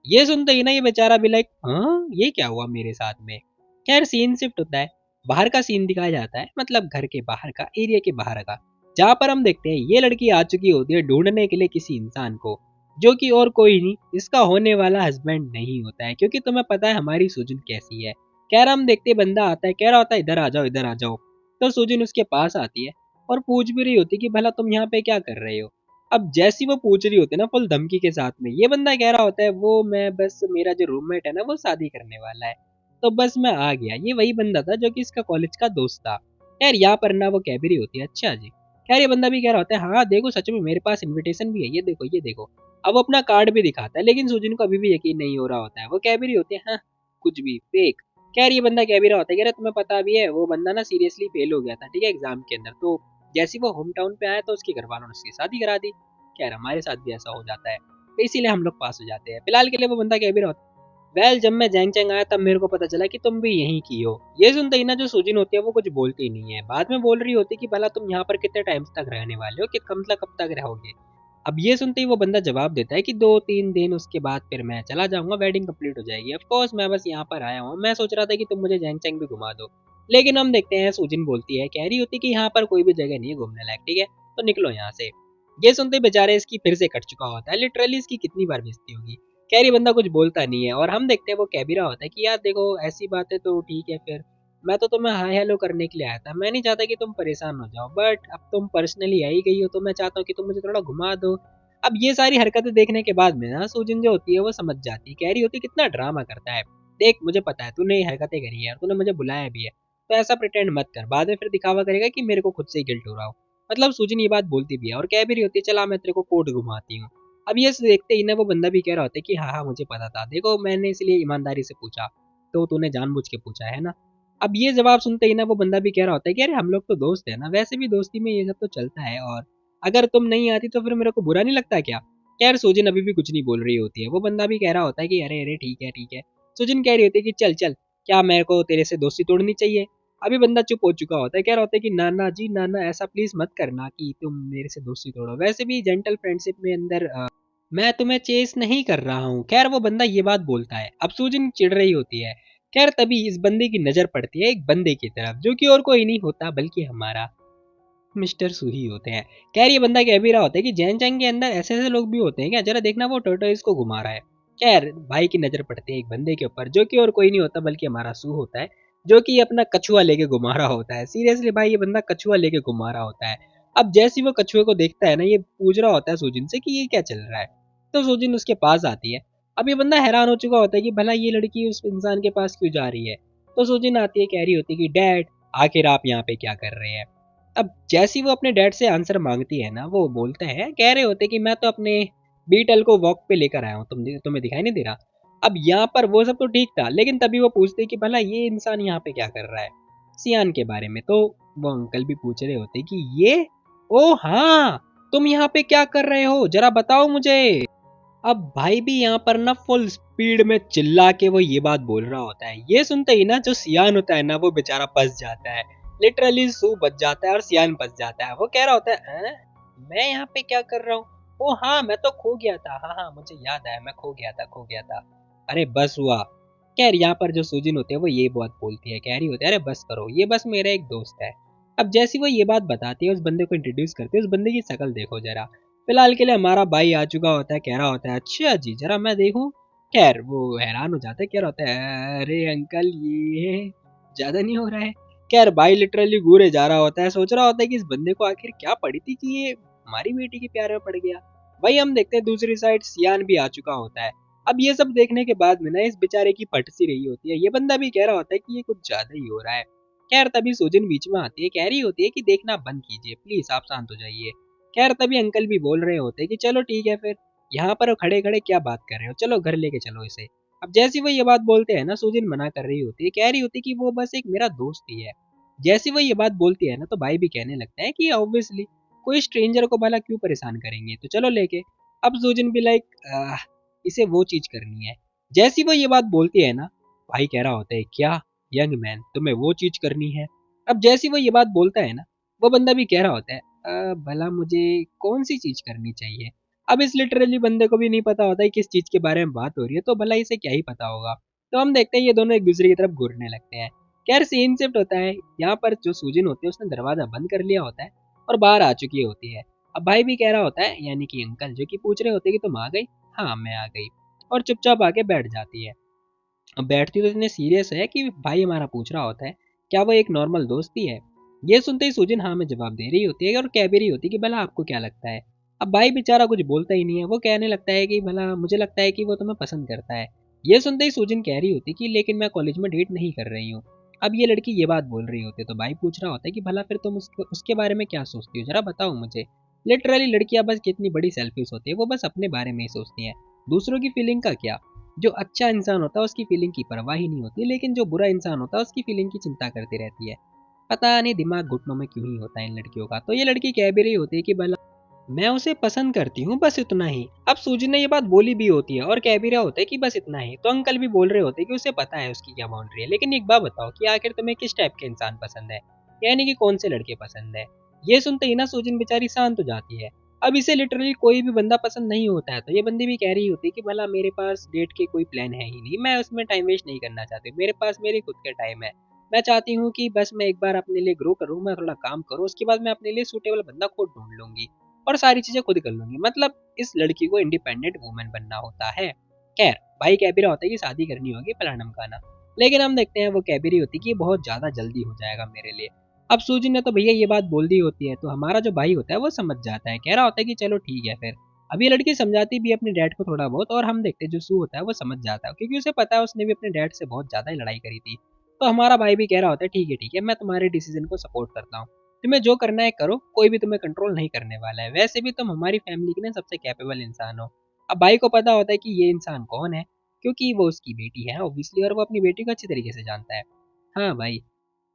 ये सुनते ही ना ये बेचारा भी लाइक हाँ ये क्या हुआ मेरे साथ में। खैर सीन शिफ्ट होता है, बाहर का सीन दिखाया जाता है, मतलब घर के बाहर का, एरिया के बाहर का, जहाँ पर हम देखते हैं ये लड़की आ चुकी होती है ढूंढने के लिए किसी इंसान को, जो कि और कोई नहीं इसका होने वाला हस्बैंड नहीं होता है, क्योंकि तुम्हें पता है हमारी सुजन कैसी है। खैर हम देखते हैं बंदा आता है, कह रहा होता है इधर आ जाओ इधर आ जाओ। तो सुजन उसके पास आती है और पूछ भी रही होती है कि भला तुम यहाँ पे क्या कर रहे हो। अब जैसी वो पूछ रही होती है ना फुल धमकी के साथ में, ये बंदा कह रहा होता है वो मैं बस मेरा जो रूममेट है ना वो शादी करने वाला है, तो बस मैं आ गया। ये वही बंदा था जो कि इसका कॉलेज का दोस्त था। खैर यहाँ पर ना वो कह भी रही होती है अच्छा जी। खैर ये बंदा भी कह रहा होता है हाँ देखो सच में मेरे पास इनविटेशन भी है, ये देखो ये देखो। अब वो अपना कार्ड भी दिखाता है लेकिन सुजन को अभी भी यकीन नहीं हो रहा होता है, वो कह भी रही होती है हाँ कुछ भी फेक। खैर ये बंदा कह भी रहा होता है, कह रहा तुम्हें पता भी है वो बंदा ना सीरियसली फेल हो गया था, ठीक है, एग्जाम के अंदर, तो जैसे वो होम टाउन पे आया तो उसके घर वालों ने उसकी शादी करा दी। खैर हमारे साथ भी ऐसा हो जाता है तो इसीलिए हम लोग पास हो जाते हैं। फिलहाल के लिए वो बंदा कह भी रहा होता है वेल जब मैं जैंग चैंग आया तब मेरे को पता चला कि तुम भी यहीं की हो। ये सुनते ही ना जो सुजिन होती है वो कुछ बोलती ही नहीं है, बाद में बोल रही होती है कि भला तुम यहाँ पर कितने टाइम तक रहने वाले हो, कि मतलब कब तक रहोगे। अब ये सुनते ही वो बंदा जवाब देता है कि 2-3 दिन उसके बाद फिर मैं चला जाऊंगा, वेडिंग कंप्लीट हो जाएगी। ऑफ कोर्स मैं बस यहाँ पर आया हूँ, मैं सोच रहा था कि तुम मुझे जैंग चैंग भी घुमा दो। लेकिन हम देखते हैं सुजिन बोलती है, कह रही होती कि यहाँ पर कोई भी जगह नहीं है घूमने लायक, ठीक है, तो निकलो यहाँ से। ये सुनते बेचारे इसकी फिर से कट चुका होता है, लिटरली इसकी कितनी बार बेइज्जती होगी। कैरी बंदा कुछ बोलता नहीं है और हम देखते हैं वो कह भी रहा होता है कि यार देखो ऐसी बात है तो ठीक है, फिर मैं तो तुम्हें हाय हेलो करने के लिए आया था, मैं नहीं चाहता कि तुम परेशान हो जाओ, बट अब तुम पर्सनली आई गई हो तो मैं चाहता हूँ कि तुम मुझे थोड़ा घुमा दो। अब ये सारी हरकतें देखने के बाद में ना सूजन जो होती है वो समझ जाती है, कह रही होती है कितना ड्रामा करता है, देख मुझे पता है तूने ये हरकतें करी है, तूने मुझे बुलाया भी है, तो ऐसा प्रिटेंड मत कर, बाद में फिर दिखावा करेगा कि मेरे को खुद से ही गिल्ट हो रहा हो। मतलब सूजन ये बात बोलती भी है और कह भी रही होती है चला मैं तेरे को कोर्ट घुमाती हूँ। अब ये देखते ही ना वो बंदा भी कह रहा होता है कि हाँ हाँ मुझे पता था, देखो मैंने इसलिए ईमानदारी से पूछा, तो तूने जानबूझ के पूछा है ना। अब ये जवाब सुनते ही ना वो बंदा भी कह रहा होता है कि अरे हम लोग तो दोस्त है ना, वैसे भी दोस्ती में ये सब तो चलता है, और अगर तुम नहीं आती तो फिर मेरे को बुरा नहीं लगता क्या। खैर सुजिन अभी भी कुछ नहीं बोल रही होती है, वो बंदा भी कह रहा होता है कि अरे अरे ठीक है ठीक है। सुजिन कह रही होती है कि चल चल, क्या मेरे को तेरे से दोस्ती तोड़नी चाहिए। अभी बंदा चुप हो चुका होता है, कह रहा होता है कि नाना जी नाना ऐसा प्लीज मत करना कि तुम मेरे से दोस्ती तोड़ो, वैसे भी जेंटल फ्रेंडशिप में अंदर मैं तुम्हें चेस नहीं कर रहा हूँ। खैर वो बंदा ये बात बोलता है, अब सूजन चिढ़ रही होती है। खैर तभी इस बंदे की नजर पड़ती है एक बंदे की तरफ, जो कि और कोई नहीं होता बल्कि हमारा मिस्टर सुही होते हैं। खैर ये बंदा कह भी रहा होता है कि जैन चैंग के अंदर ऐसे ऐसे लोग भी होते हैं क्या, जरा देखना वो टर्टल को घुमा रहा है। खैर भाई की नजर पड़ती है एक बंदे के ऊपर, जो कि और कोई नहीं होता बल्कि हमारा सू होता है, जो कि अपना कछुआ लेके घुमा रहा होता है। सीरियसली भाई ये बंदा कछुआ लेके घुमा रहा होता है। अब जैसे ही वो कछुए को देखता है ना, ये पूछ रहा होता है सूजिन से कि ये क्या चल रहा है। तो सूजिन उसके पास आती है। अब ये बंदा हैरान हो चुका होता है कि भला ये लड़की उस इंसान के पास क्यों जा रही है। तो सूजिन आती है, कह रही होती है कि डैड आखिर आप यहाँ पे क्या कर रहे हैं। अब जैसी वो अपने डैड से आंसर मांगती है ना, वो बोलते हैं, कह रहे होते कि मैं तो अपने बीटल को वॉक पे लेकर आया हूँ, तुम्हें दिखाई नहीं दे रहा। अब यहाँ पर वो सब तो ठीक था, लेकिन तभी वो पूछते कि भला ये इंसान यहाँ पे क्या कर रहा है, सियान के बारे में। तो वो अंकल भी पूछ रहे होते कि ये, ओ हाँ, तुम यहाँ पे क्या कर रहे हो, जरा बताओ मुझे। अब भाई भी यहाँ पर ना फुल स्पीड में चिल्ला के वो ये बात बोल रहा होता है। ये सुनते ही ना जो सियान होता है ना, वो बेचारा फंस जाता है। लिटरली सू बच जाता है और सियान फंस जाता है। वो कह रहा होता है, "हैं? मैं यहाँ पे क्या कर रहा हूँ? ओ हाँ, मैं तो खो गया था। हाँ हाँ, मुझे याद आया, मैं खो गया था। अरे बस हुआ। खैर यहाँ पर जो सूजिन होते हैं वो ये बात बोलती है, कह रही होती है, अरे बस करो, ये बस मेरा एक दोस्त है। अब जैसी वो ये बात बताती है, उस बंदे को इंट्रोड्यूस करती है, उस बंदे की शक्ल देखो जरा। फिलहाल के लिए हमारा भाई आ चुका होता है, कह रहा होता है, अच्छा जी जरा मैं देखूं। खैर वो हैरान हो जाता है, कह रहा होता है, अरे अंकल ये ज्यादा नहीं हो रहा है। खैर भाई लिटरली घूरे जा रहा होता है, सोच रहा होता है कि इस बंदे को आखिर क्या पड़ी थी कि ये हमारी बेटी के प्यार में पड़ गया। भाई हम देखते हैं दूसरी साइड सियान भी आ चुका होता है। अब ये सब देखने के बाद में ना इस बेचारे की फट सी रही होती है। ये बंदा भी कह रहा होता है कि ये कुछ ज्यादा ही हो रहा है। खैर तभी सुजिन बीच में आती है, कह रही होती है कि देखना बंद कीजिए प्लीज, आप शांत हो जाइए। खैर तभी अंकल भी बोल रहे होते हैं कि चलो ठीक है फिर, यहाँ पर खड़े खड़े क्या बात कर रहे हो, चलो घर लेके चलो इसे। अब जैसी वो ये बात बोलते हैं ना, सुजिन मना कर रही होती है, कह रही होती है कि वो बस एक मेरा दोस्त ही है। जैसी वो ये बात बोलती है ना, तो भाई भी कहने लगता है कि ऑब्वियसली कोई स्ट्रेंजर को भला क्यों परेशान करेंगे, तो चलो लेके। अब सुजिन भी लाइक इसे वो चीज करनी है। जैसी वो ये बात बोलती है ना, भाई कह रहा होता है, क्या यंग मैन तुम्हें वो चीज करनी है। अब जैसी वो ये बात बोलता है ना, वो बंदा भी कह रहा होता है, भला मुझे कौन सी चीज करनी चाहिए। अब इस लिटरली बंदे को भी नहीं पता होता है किस चीज के बारे में बात हो रही है, तो भला इसे क्या ही पता होगा। तो हम देखते हैं ये दोनों एक दूसरे की तरफ घूरने लगते हैं। खैर सीन शिफ्ट होता है, यहाँ पर जो सूजिन होती है उसने दरवाजा बंद कर लिया होता है और बाहर आ चुकी होती है। अब भाई भी कह रहा होता है, यानी कि अंकल जो कि पूछ रहे होते हैं कि तुम आ गई। हाँ मैं आ गई। और चुपचाप आके बैठ जाती है। अब बैठती तो इतने सीरियस है कि भाई हमारा पूछ रहा होता है, क्या वो एक नॉर्मल दोस्त ही है। ये सुनते ही सुजिन हाँ में जवाब दे रही होती है और कह भी रही होती है कि भला आपको क्या लगता है। अब भाई बेचारा कुछ बोलता ही नहीं है, वो कहने लगता है कि भला मुझे लगता है कि वो तुम्हें पसंद करता है। ये सुनते ही सुजिन कह रही होती कि लेकिन मैं कॉलेज में डेट नहीं कर रही हूँ। अब ये लड़की ये बात बोल रही होती है, तो भाई पूछ रहा होता है कि भला फिर तुम उसके बारे में क्या सोचती हो, जरा बताओ मुझे। लिटरली लड़कियां बस कितनी बड़ी सेल्फिश होती है, वो बस अपने बारे में ही सोचती हैं, दूसरों की फीलिंग का क्या। जो अच्छा इंसान होता है उसकी फीलिंग की परवाह ही नहीं होती, लेकिन जो बुरा इंसान होता है उसकी फीलिंग की चिंता करती रहती है। पता नहीं दिमाग घुटनों में क्यों ही होता है इन लड़कियों का। तो ये लड़की कह भी रही होती है कि भला मैं उसे पसंद करती हूँ, बस इतना ही। अब सूजी ने ये बात बोली भी होती है और कह भी रहा होता है कि बस इतना ही। तो अंकल भी बोल रहे होते हैं कि उसे पता है उसकी क्या बाउंड्री है, लेकिन एक बात बताओ कि आखिर तुम्हें किस टाइप के इंसान पसंद है, यानी कि कौन से लड़के पसंद है। ये सुनते ही ना सूजिन बेचारी शांत हो जाती है। अब इसे लिटरली कोई भी बंदा पसंद नहीं होता है, तो ये बंदी भी कह रही होती है कि भला मेरे पास डेट के कोई प्लान है ही नहीं, मैं उसमें टाइम वेस्ट नहीं करना चाहती, मेरे पास मेरी खुद का टाइम है। मैं चाहती हूँ कि बस मैं एक बार अपने लिए ग्रो करूँ, मैं थोड़ा काम करूँ, उसके बाद मैं अपने लिए सूटेबल बंदा खुद ढूंढ लूंगी और सारी चीजें खुद कर लूंगी। मतलब इस लड़की को इंडिपेंडेंट वुमेन बनना होता है। खैर भाई कह भी रहा होता है कि शादी करनी होगी फलाना ढमकाना, लेकिन हम देखते हैं वो कह भी रही होती है कि ये बहुत ज्यादा जल्दी हो जाएगा मेरे लिए। अब सूजी ने तो भैया ये बात बोल दी होती है, तो हमारा जो भाई होता है वो समझ जाता है, कह रहा होता है कि चलो ठीक है फिर। अब ये लड़की समझाती भी अपने डैड को थोड़ा बहुत, और हम देखते हैं जो सू होता है वो समझ जाता है, क्योंकि उसे पता है उसने भी अपने डैड से बहुत ज्यादा ही लड़ाई करी थी। तो हमारा भाई भी कह रहा होता है ठीक है मैं तुम्हारे डिसीजन को सपोर्ट करता हूँ, तुम्हें जो करना है करो, कोई भी तुम्हें कंट्रोल नहीं करने वाला है, वैसे भी तुम हमारी फैमिली के ना सबसे कैपेबल इंसान हो। अब भाई को पता होता है कि ये इंसान कौन है, क्योंकि वो उसकी बेटी है ऑब्वियसली, और वो अपनी बेटी को अच्छी तरीके से जानता है। हाँ भाई,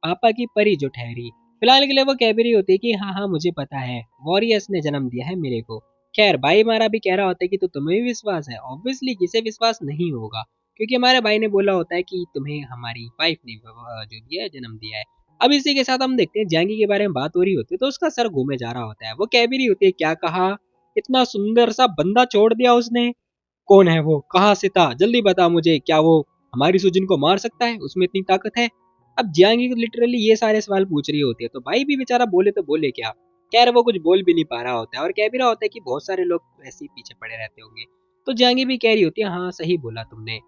पापा की परी जो ठहरी। फिलहाल के लिए वो कह भी रही होती है कि हाँ हाँ मुझे पता है, वॉरियर्स ने जन्म दिया है मेरे को। खैर भाई हमारा भी कह रहा होता है कि तो तुम्हें भी विश्वास है, ऑब्वियसली किसे विश्वास नहीं होगा, क्योंकि हमारे भाई ने बोला होता है कि तुम्हें हमारी वाइफ ने जो दिया है जन्म दिया है। अब इसी के साथ हम देखते हैं जैंगी के बारे में बात हो रही होती है, तो उसका सर घूमे जा रहा होता है। वो कह भी रही होती है, क्या कहा, इतना सुंदर सा बंदा छोड़ दिया उसने, कौन है वो, कहाँ से था, जल्दी बता मुझे, क्या वो हमारी सुजिन को मार सकता है, उसमें इतनी ताकत है। अब जियांगी को लिटरली ये सारे सवाल पूछ रही होती है, तो भाई भी बेचारा बोले तो बोले क्या। खैर वो कुछ बोल भी नहीं पा रहा होता है और कह भी रहा होता है कि बहुत सारे लोग ऐसे ही पीछे पड़े रहते होंगे। तो जियांगी भी कह रही होती है, हाँ सही बोला तुमने,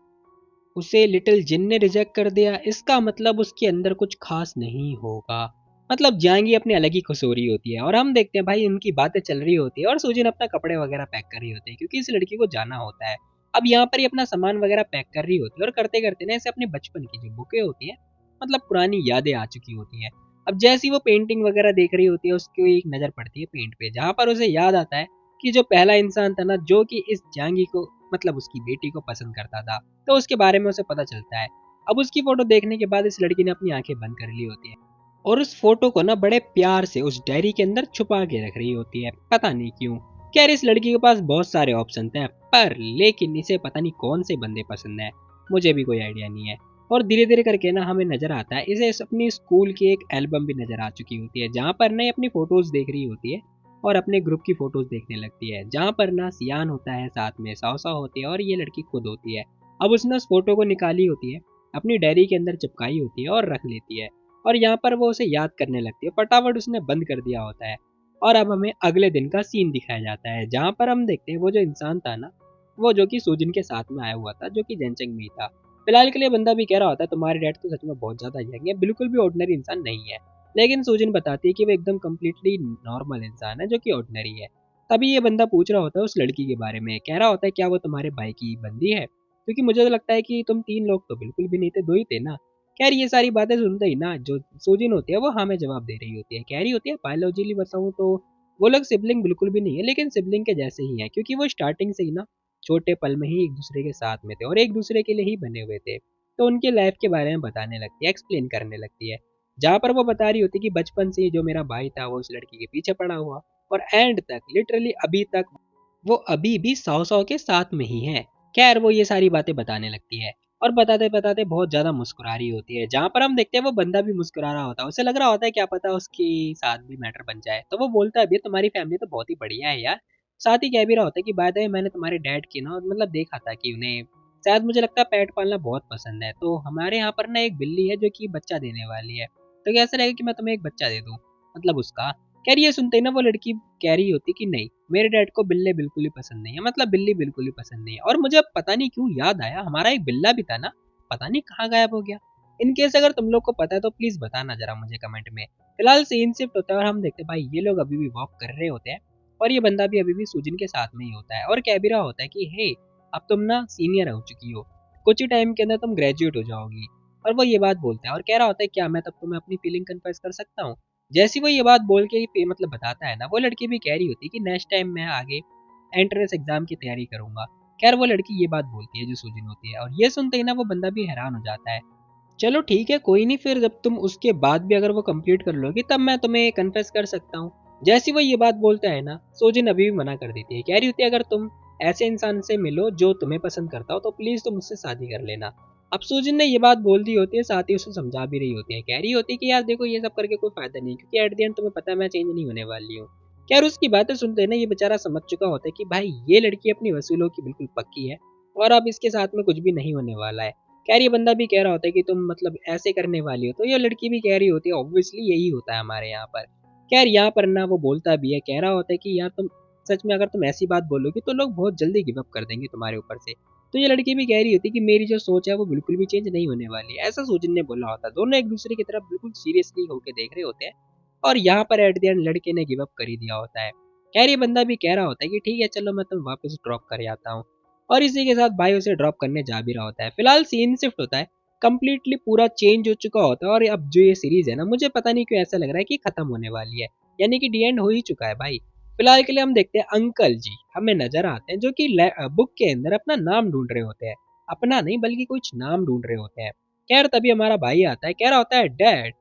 उसे लिटिल जिन ने रिजेक्ट कर दिया, इसका मतलब उसके अंदर कुछ खास नहीं होगा। मतलब जाएंगी अपनी अलग ही खुशोरी होती है और हम देखते हैं भाई उनकी बातें चल रही होती है और सुजिन अपना कपड़े वगैरह पैक कर रही होती है क्योंकि इस लड़की को जाना होता है। अब यहाँ पर ही अपना सामान वगैरह पैक कर रही होती है और करते करते ना ऐसे अपने बचपन की जो बुकें होती है, मतलब पुरानी यादें आ चुकी होती है। अब जैसी वो पेंटिंग वगैरह देख रही होती है उसकी एक नज़र पड़ती है पेंट पे, जहाँ पर उसे याद आता है कि जो पहला इंसान था ना जो कि इस जांगी को, मतलब उसकी बेटी को पसंद करता था, तो उसके बारे में उसे पता चलता है। अब उसकी फोटो देखने के बाद इस लड़की ने अपनी आंखें बंद कर ली होती है और उस फोटो को ना बड़े प्यार से उस डायरी के अंदर छुपा के रख रही होती है, पता नहीं क्यों। खैर इस लड़की के पास बहुत सारे ऑप्शन थे पर लेकिन इसे पता नहीं कौन से बंदे पसंद है, मुझे भी कोई आइडिया नहीं है। और धीरे धीरे करके ना हमें नजर आता है इसे अपनी स्कूल की एक एल्बम भी नजर आ चुकी होती है, जहाँ पर ना अपनी फोटोज देख रही होती है और अपने ग्रुप की फोटोज देखने लगती है, जहाँ पर ना सियान होता है, साथ में सावसा होती है और ये लड़की खुद होती है। अब उसने उस फोटो को निकाली होती है, अपनी डायरी के अंदर चिपकाई होती है और रख लेती है और यहाँ पर वो उसे याद करने लगती है, फटाफट उसने बंद कर दिया होता है। और अब हमें अगले दिन का सीन दिखाया जाता है, जहाँ पर हम देखते हैं वो जो इंसान था ना, वो जो कि सूजिन के साथ में आया हुआ था, जो कि जेंचंग में ही था। फिलहाल के लिए बंदा भी कह रहा होता है तुम्हारे डैड तो सच में बहुत ज्यादा यंग है, बिल्कुल भी ऑर्डिनरी इंसान नहीं है। लेकिन सूजिन बताती है कि वो एकदम कम्प्लीटली नॉर्मल इंसान है जो कि ऑर्डिनरी है। तभी ये बंदा पूछ रहा होता है उस लड़की के बारे में, कह रहा होता है क्या वो तुम्हारे भाई की बंदी है, क्योंकि मुझे तो लगता है कि तुम 3 लोग तो बिल्कुल भी नहीं थे, 2 ही थे ना। खैर ये सारी बातें सुनते ही ना जो सूजिन होती है वो हमें जवाब दे रही होती है, कह रही होती है बायोलॉजिकली बताऊं तो वो लोग सिबलिंग बिल्कुल भी नहीं है, लेकिन सिबलिंग के जैसे ही है, क्योंकि वो स्टार्टिंग से ही ना छोटे पल में ही एक दूसरे के साथ में थे और एक दूसरे के लिए ही बने हुए थे। तो उनके लाइफ के बारे में बताने लगती है, एक्सप्लेन करने लगती है, जहाँ पर वो बता रही होती कि बचपन से ही जो मेरा भाई था वो उस लड़की के पीछे पड़ा हुआ और एंड तक लिटरली अभी तक वो अभी भी सौ सौ के साथ में ही है। खैर वो ये सारी बातें बताने लगती है और बताते बताते बहुत ज्यादा मुस्कुरा रही होती है, जहाँ पर हम देखते हैं वो बंदा भी मुस्कुरा रहा होता है, उसे लग रहा होता है क्या पता उसके साथ भी मैटर बन जाए। तो वो बोलता है भैया तुम्हारी फैमिली तो बहुत ही बढ़िया है यार। साथ ही कह भी रहा होता है कि बाय द वे मैंने तुम्हारे डैड की ना मतलब देखा था कि उन्हें शायद मुझे लगता है पेट पालना बहुत पसंद है, तो हमारे यहाँ पर ना एक बिल्ली है जो कि बच्चा देने वाली है, तो कैसा रहेगा कि मैं तुम्हें एक बच्चा दे दूँ, मतलब उसका। कह रही है सुनते ही ना वो लड़की कह रही होती कि नहीं मेरे डैड को बिल्ले बिल्कुल ही पसंद नहीं है, मतलब बिल्ली बिल्कुल ही पसंद नहीं है। और मुझे अब पता नहीं क्यों याद आया हमारा एक बिल्ला भी था ना, पता नहीं कहाँ गायब हो गया। इन केस अगर तुम लोग को पता है तो प्लीज बताना जरा मुझे कमेंट में। फिलहाल सीन शिफ्ट होता है और हम देखते हैं भाई ये लोग अभी भी वॉक कर रहे होते हैं और ये बंदा भी अभी भी सुजिन के साथ में ही होता है और कह भी रहा होता है कि हे अब तुम ना सीनियर हो चुकी हो, कुछ ही टाइम के अंदर तुम ग्रेजुएट हो जाओगी। और वो ये बात बोलता है और कह रहा होता है क्या मैं तब तुम्हें अपनी फीलिंग कन्फेस कर सकता हूँ। जैसी वो ये बात बोल के मतलब बताता है ना, वो लड़की भी कह रही होती है कि नेक्स्ट टाइम मैं आगे एंट्रेंस एग्जाम की तैयारी करूंगा। खैर वो लड़की ये बात बोलती है जो सुजिन होती है और ये सुनते ही ना वो बंदा भी हैरान हो जाता है। चलो ठीक है कोई नहीं, फिर जब तुम उसके बाद भी अगर वो कंप्लीट कर लोगी तब मैं तुम्हें कन्फेस कर सकता हूँ। जैसी वो ये बात बोलता है ना, सोजिन अभी भी मना कर देती है, कह रही होती है अगर तुम ऐसे इंसान से मिलो जो तुम्हें पसंद करता हो तो प्लीज तुम मुझसे शादी कर लेना। अब सुजिन ने ये बात बोल दी होती है, साथ ही उसे समझा भी रही होती है, कह रही होती है कि यार देखो ये सब करके कोई फायदा नहीं, क्योंकि एट द एंड तुम्हें पता है मैं चेंज नहीं होने वाली हूँ। खैर उसकी बातें सुनते हैं ना ये बेचारा समझ चुका होता है कि भाई ये लड़की अपनी वसूलों की बिल्कुल पक्की है और अब इसके साथ में कुछ भी नहीं होने वाला है। खैर ये बंदा भी कह रहा होता है कि तुम मतलब ऐसे करने वाली हो, तो ये लड़की भी कह रही होती है ऑब्वियसली यही होता है हमारे यहाँ पर। खैर यहाँ पर ना वो बोलता भी है, कह रहा होता है कि यार तुम सच में अगर तुम ऐसी बात बोलोगी तो लोग बहुत जल्दी गिव अप कर देंगे तुम्हारे ऊपर से। तो ये लड़की भी कह रही होती है कि मेरी जो सोच है वो बिल्कुल भी चेंज नहीं होने वाली है, ऐसा सुजिन ने बोला होता है। दोनों एक दूसरे की तरफ बिल्कुल सीरियसली होकर देख रहे होते हैं और यहाँ पर एट द एंड लड़के ने गिव अप कर ही दिया होता है। खैर ये बंदा भी कह रहा होता है कि ठीक है चलो मैं तुम वापस ड्रॉप कर आता हूँ और इसी के साथ भाई उसे ड्रॉप करने जा भी रहा होता है। फिलहाल सीन शिफ्ट होता है, कंप्लीटली पूरा चेंज हो चुका होता है और अब जो ये सीरीज है ना मुझे पता नहीं क्यों ऐसा लग रहा है कि खत्म होने वाली है, यानी कि डी एंड हो ही चुका है भाई। फिलहाल के लिए हम देखते हैं अंकल जी हमें नजर आते हैं जो कि बुक के अंदर अपना नाम ढूंढ रहे होते हैं, अपना नहीं बल्कि कुछ नाम ढूंढ रहे होते हैं। खैर तभी हमारा भाई आता है, कह रहा होता है डैड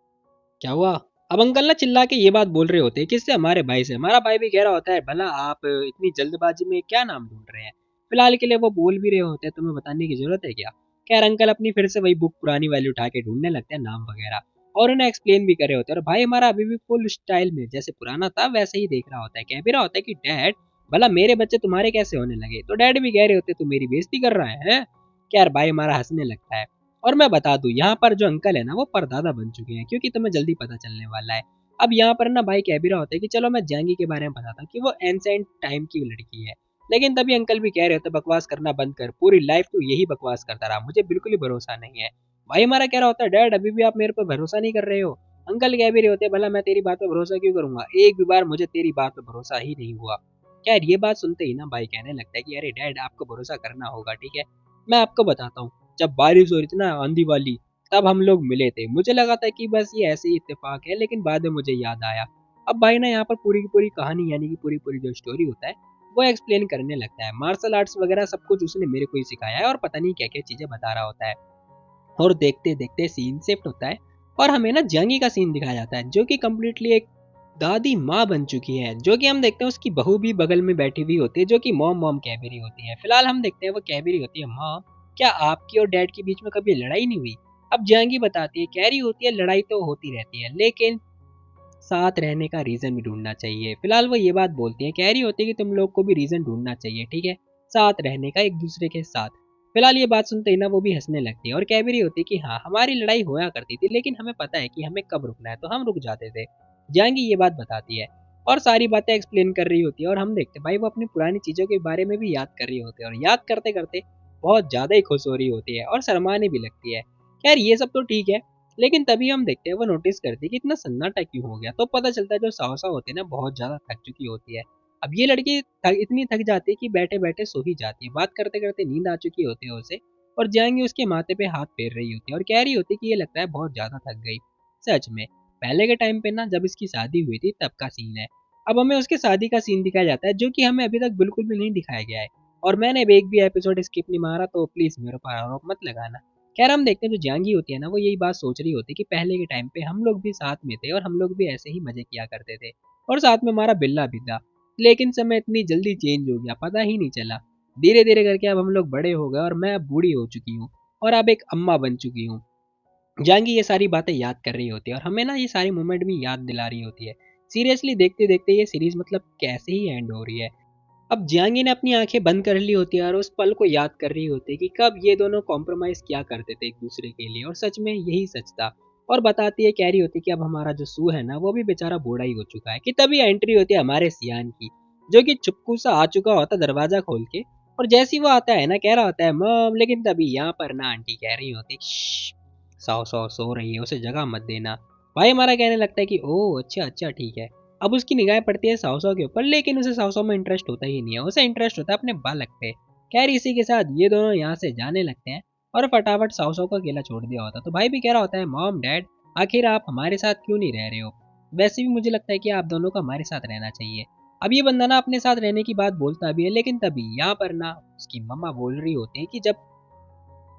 क्या हुआ। अब अंकल ना चिल्ला के ये बात बोल रहे होते हैं किससे, हमारे भाई से। हमारा भाई भी कह रहा होता है भला आप इतनी जल्दबाजी में क्या नाम ढूंढ रहे हैं। फिलहाल के लिए वो बोल भी रहे होते हैं, तुम्हें बताने की जरूरत है क्या। खैर अंकल अपनी फिर से वही बुक पुरानी वाली उठा के ढूंढने लगते हैं नाम वगैरह और उन्हें एक्सप्लेन भी कर रहे होते हैं और भाई हमारा अभी भी फुल स्टाइल में जैसे पुराना था वैसे ही देख रहा होता है, कह भी रहा होता है कि डैड भला मेरे बच्चे तुम्हारे कैसे होने लगे। तो डैड भी कह रहे होते तू मेरी बेइज्जती कर रहा है। क्या भाई हमारा हंसने लगता है। और मैं बता दूं यहाँ पर जो अंकल है ना वो परदादा बन चुके हैं, क्योंकि तुम्हें जल्दी पता चलने वाला है। अब यहाँ पर ना भाई कह भी रहा होता है कि चलो मैं जैंगी के बारे में बताता हूँ कि वो एंसेंट टाइम की लड़की है, लेकिन तभी अंकल भी कह रहे होते बकवास करना बंद कर, पूरी लाइफ तू यही बकवास करता रहा, मुझे बिल्कुल ही भरोसा नहीं है। भाई हमारा कह रहा होता है डैड अभी भी आप मेरे पर भरोसा नहीं कर रहे हो। अंकल कह भी रहे होते भला मैं तेरी बात पर भरोसा क्यों करूंगा, एक भी बार मुझे तेरी बात पर भरोसा ही नहीं हुआ। खैर ये बात सुनते ही ना भाई कहने लगता है कि अरे डैड आपको भरोसा करना होगा, ठीक है। मैं आपको बताता हूँ, जब बारिश हो रही थी ना आंधी वाली, तब हम लोग मिले थे। मुझे लगा था कि बस ये ऐसे ही इत्तेफाक है, लेकिन बाद में मुझे याद आया। अब भाई ना यहाँ पर पूरी की पूरी कहानी यानी कि पूरी पूरी जो स्टोरी होता है वो एक्सप्लेन करने लगता है। मार्शल आर्ट्स वगैरह सब कुछ उसने मेरे को ही सिखाया है और पता नहीं क्या क्या चीजें बता रहा होता है। और देखते देखते सीन शिफ्ट होता है और हमें ना जंगी का सीन दिखाया जाता है, जो कि कम्प्लीटली एक दादी माँ बन चुकी है। जो कि हम देखते हैं उसकी बहू भी बगल में बैठी हुई होती है, जो कि मॉम मॉम कह भी रही होती है। फिलहाल हम देखते हैं वो कह भी रही होती है मॉम क्या आपकी और डैड के बीच में कभी लड़ाई नहीं हुई। अब जंगी बताती है कह रही होती है लड़ाई तो होती रहती है, लेकिन साथ रहने का रीजन भी ढूंढना चाहिए। फिलहाल वो ये बात बोलती है, कह रही होती है कि तुम लोग को भी रीजन ढूंढना चाहिए, ठीक है, साथ रहने का एक दूसरे के साथ। फिलहाल ये बात सुनते ही ना वो भी हंसने लगती है और कह भी रही होती है कि हाँ हमारी लड़ाई होया करती थी, लेकिन हमें पता है कि हमें कब रुकना है तो हम रुक जाते थे। जाएंगी ये बात बताती है और सारी बातें एक्सप्लेन कर रही होती है और हम देखते हैं भाई वो अपनी पुरानी चीजों के बारे में भी याद कर रही होती है और याद करते करते बहुत ज्यादा ही खुश हो रही होती है और शर्माने भी लगती है। खैर ये सब तो ठीक है, लेकिन तभी हम देखते हैं वो नोटिस करती है कि इतना सन्नाटा क्यों हो गया। तो पता चलता है जो साहसा होती है ना बहुत ज्यादा थक चुकी होती है। अब ये लड़की इतनी थक जाती है कि बैठे बैठे सो ही जाती है, बात करते करते नींद आ चुकी होती है उसे। और जाएंगे उसके माथे पे हाथ फेर रही होती है और कह रही होती है कि ये लगता है बहुत ज्यादा थक गई। सच में पहले के टाइम पे ना जब इसकी शादी हुई थी तब का सीन है। अब हमें उसके शादी का सीन दिखाया जाता है, जो कि हमें अभी तक बिल्कुल भी नहीं दिखाया गया है। और मैंने एक भी एपिसोड स्किप नहीं मारा, तो प्लीज मेरे ऊपर आरोप मत लगाना। खैर हम देखते हैं जो जांगी होती है ना वो यही बात सोच रही होती है कि पहले के टाइम पे हम लोग भी साथ में थे और हम लोग भी ऐसे ही मजे किया करते थे और साथ में हमारा बिल्ला भी था। लेकिन समय इतनी जल्दी चेंज हो गया पता ही नहीं चला। धीरे धीरे करके अब हम लोग बड़े हो गए और मैं अब बूढ़ी हो चुकी हूँ और अब एक अम्मा बन चुकी हूँ। जांगी ये सारी बातें याद कर रही होती है और हमें ना ये सारी मोमेंट भी याद दिला रही होती है। सीरियसली देखते देखते ये सीरीज मतलब कैसे ही एंड हो रही है। अब जियांगी ने अपनी आंखें बंद कर ली होती है और उस पल को याद कर रही होती है कि कब ये दोनों कॉम्प्रोमाइज किया करते थे एक दूसरे के लिए और सच में यही सच था। और बताती है कह रही होती है कि अब हमारा जो सू है ना वो भी बेचारा बूढ़ा ही हो चुका है। कि तभी एंट्री होती है हमारे सियान की, जो कि चुपकू सा आ चुका होता दरवाजा खोल के। और जैसे ही वो आता है ना कह रहा होता है मम, लेकिन तभी यहाँ पर ना आंटी कह रही होती सौ सौ सो रही है उसे जगह मत देना। भाई हमारा कहने लगता है कि ओह अच्छा अच्छा ठीक है। अब उसकी निगाहें पड़ती है सावसो के ऊपर, लेकिन उसे सावसो में इंटरेस्ट होता ही नहीं है, उसे इंटरेस्ट होता है अपने बालक पे। खैर इसी के साथ ये दोनों यहाँ से जाने लगते हैं और फटाफट सावसो को अकेला छोड़ दिया होता है। तो भाई भी कह रहा होता है मॉम डैड आखिर आप हमारे साथ क्यों नहीं रह रहे हो, वैसे भी मुझे लगता है कि आप दोनों को हमारे साथ रहना चाहिए। अब ये बंदा ना अपने साथ रहने की बात बोलता भी है, लेकिन तभी यहाँ पर ना उसकी मम्मा बोल रही होती है कि जब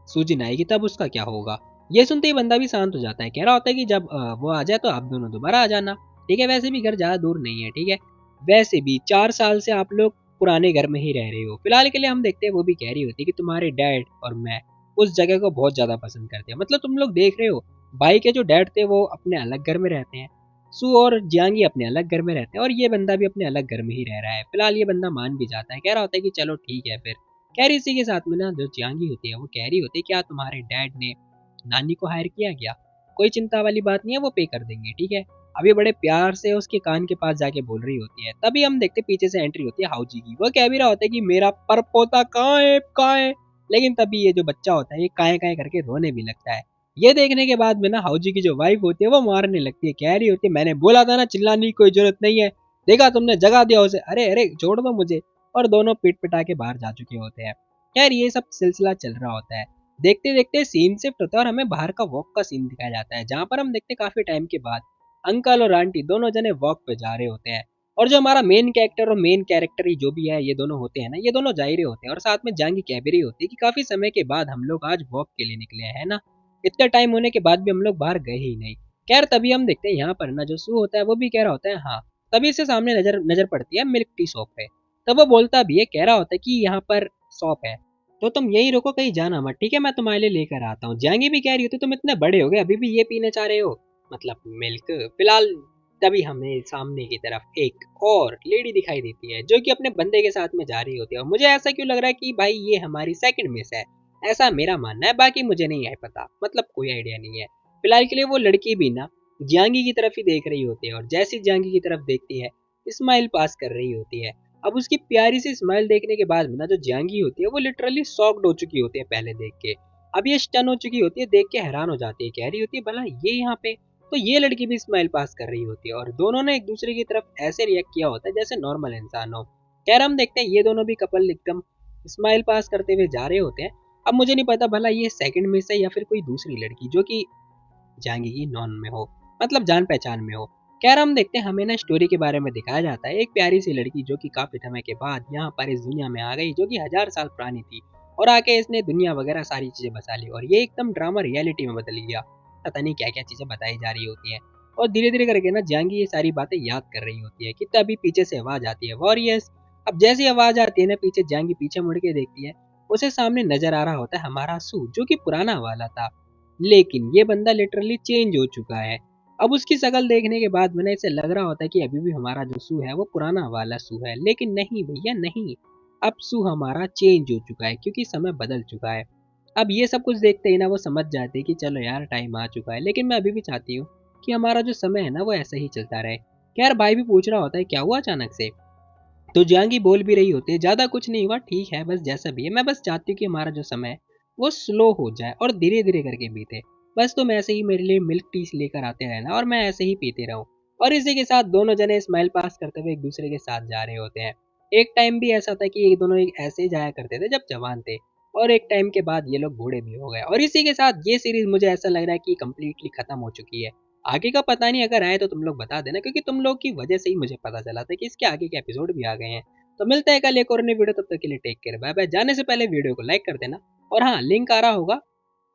सूजिन आएगी तब उसका क्या होगा। ये सुनते ही बंदा भी शांत हो जाता है, कह रहा होता है कि जब वो आ जाए तो आप दोनों दोबारा आ जाना, ठीक है, वैसे भी घर ज्यादा दूर नहीं है, ठीक है। वैसे भी 4 साल से आप लोग पुराने घर में ही रह रहे हो। फिलहाल के लिए हम देखते हैं वो भी कह रही होती है कि तुम्हारे डैड और मैं उस जगह को बहुत ज्यादा पसंद करते हैं। मतलब तुम लोग देख रहे हो भाई के जो डैड थे वो अपने अलग घर में रहते हैं, सू और जियांगी अपने अलग घर में रहते हैं और ये बंदा भी अपने अलग घर में ही रह रहा है। फिलहाल ये बंदा मान भी जाता है, कह रहा होता है कि चलो ठीक है फिर। कह रही इसी के साथ में ना जो जियांगी होती है वो कह रही होती है क्या तुम्हारे डैड ने नानी को हायर किया क्या, कोई चिंता वाली बात नहीं है वो पे कर देंगे, ठीक है। अभी बड़े प्यार से उसके कान के पास जाके बोल रही होती है। तभी हम देखते पीछे से एंट्री होती है हाउजी की। वो कह भी रहा होता है कि मेरा परपोता कहाँ है कहाँ है। लेकिन तभी ये जो बच्चा होता है ये काए काए करके रोने भी लगता है। ये देखने के बाद में ना हाउजी की जो वाइफ होती है वो मारने लगती है, कह रही होती है मैंने बोला था ना चिल्लाने की कोई जरूरत नहीं है, देखा तुमने जगा दिया उसे, अरे अरे छोड़ दो मुझे। और दोनों पीट पिटा के बाहर जा चुके होते हैं। खैर ये सब सिलसिला चल रहा होता है। देखते देखते सीन शिफ्ट होता है और हमें बाहर का वॉक का सीन दिखाया जाता है, जहाँ पर हम देखते काफी टाइम के बाद अंकल और आंटी दोनों जने वॉक पे जा रहे होते हैं। और जो हमारा मेन कैरेक्टर और मेन कैरेक्टर ही जो भी है ये दोनों होते हैं ना, ये दोनों जा ही रहे होते हैं और साथ में जांगी कह भी रही होती है कि काफी समय के बाद हम लोग आज वॉक के लिए निकले हैं ना, इतना टाइम होने के बाद भी हम लोग बाहर गए ही नहीं। खैर तभी हम देखते हैं यहाँ पर ना जो सू होता है वो भी कह रहा होता है हाँ। तभी से सामने नजर नजर पड़ती है मिल्क टी शॉप पे। तब वो बोलता भी है, कह रहा होता है कि यहाँ पर शॉप है तो तुम यही रुको कहीं जाना मत, ठीक है, मैं तुम्हारे लिए लेकर आता हूँ। जाएंगी भी कह रही होती तुम इतने बड़े हो गए अभी भी ये पीने चाह रहे हो, मतलब मिल्क। फिलहाल तभी हमें सामने की तरफ एक और लेडी दिखाई देती है जो कि अपने बंदे के साथ में जा रही होती है और मुझे ऐसा क्यों लग रहा है कि भाई ये हमारी सेकंड मिस है। ऐसा मेरा मानना है, बाकी मुझे नहीं है पता, मतलब कोई आइडिया नहीं है। फिलहाल के लिए वो लड़की भी ना जियांगी की तरफ ही देख रही होती है और जैसी जियांगी की तरफ देखती है स्माइल पास कर रही होती है। अब उसकी प्यारी सी स्माइल देखने के बाद में ना जो जियांगी होती है वो लिटरली शॉक्ड हो चुकी होती है पहले देख के। अब ये स्टन हो चुकी होती है, देख के हैरान हो जाती है, कह रही होती है भला ये यहाँ पे। तो ये लड़की भी स्माइल पास कर रही होती है और दोनों ने एक दूसरे की तरफ ऐसे रिएक्ट किया होता है जैसे नॉर्मल इंसान हो। खैर हम देखते हैं ये दोनों भी कपल एकदम स्माइल पास करते हुए जा रहे होते हैं। अब मुझे नहीं पता भला ये सेकंड में से या फिर कोई दूसरी लड़की जो कि जाएंगे की नॉन में हो, मतलब जान पहचान में हो। खैर हम देखते हैं हमें ना स्टोरी के बारे में दिखाया जाता है, एक प्यारी सी लड़की जो कि काफी समय के बाद यहाँ पर इस दुनिया में आ गई, जो कि 1000 साल पुरानी थी और आके इसने दुनिया वगैरह सारी चीजें बसा ली और ये एकदम ड्रामा रियलिटी में बदल गया। पता नहीं क्या क्या चीजें बताई जा रही होती हैं और धीरे धीरे करके ना जहांगीर ये सारी बातें याद कर रही होती है कि तभी पीछे से आवाज आती है वॉरियर्स। अब जैसी आवाज आती है ना पीछे, जहांगीर पीछे मुड़ के देखती है, उसे सामने नजर आ रहा होता है हमारा सू जो कि पुराना वाला था, लेकिन ये बंदा लिटरली चेंज हो चुका है। अब उसकी शक्ल देखने के बाद मैंने इसे लग रहा होता है कि अभी भी हमारा जो सू है वो पुराना वाला सू है, लेकिन नहीं भैया नहीं, अब सू हमारा चेंज हो चुका है क्योंकि समय बदल चुका है। अब ये सब कुछ देखते ही ना वो समझ जाते हैं कि चलो यार टाइम आ चुका है, लेकिन मैं अभी भी चाहती हूँ कि हमारा जो समय है ना वो ऐसे ही चलता रहे। खैर भाई भी पूछ रहा होता है क्या हुआ अचानक से, तो जहांगी बोल भी रही होती है ज्यादा कुछ नहीं हुआ, ठीक है बस जैसा भी है, मैं बस चाहती हूँ कि हमारा जो समय है वो स्लो हो जाए और धीरे धीरे करके बीते। बस तुम ऐसे ही मेरे लिए मिल्क टी लेकर आते रहना और मैं ऐसे ही पीते रहूं। और इसी के साथ दोनों जने स्माइल पास करते हुए एक दूसरे के साथ जा रहे होते हैं। एक टाइम भी ऐसा था कि ये दोनों एक ऐसे ही जाया करते थे जब जवान थे, और एक टाइम के बाद ये लोग बूढ़े भी हो गए। और इसी के साथ ये सीरीज मुझे ऐसा लग रहा है कि कंप्लीटली खत्म हो चुकी है। आगे का पता नहीं, अगर आए तो तुम लोग बता देना, क्योंकि तुम लोग की वजह से ही मुझे पता चला था कि इसके आगे के एपिसोड भी आ गए हैं। तो मिलते हैं कल एक और नई वीडियो, तब तक के लिए टेक केयर, बाय बाय। जाने से पहले वीडियो को लाइक कर देना, और हाँ लिंक आ रहा होगा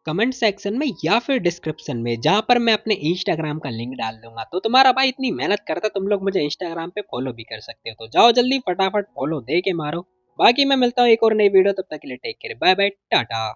कमेंट सेक्शन में या फिर डिस्क्रिप्शन में, जहां पर मैं अपने इंस्टाग्राम का लिंक डाल दूंगा। तो तुम्हारा भाई इतनी मेहनत करता, तुम लोग मुझे इंस्टाग्राम पे फॉलो भी कर सकते हो, तो जाओ जल्दी फटाफट फॉलो दे के मारो। बाकी मैं मिलता हूँ एक और नई वीडियो, तब तक के लिए take care, bye bye Tata.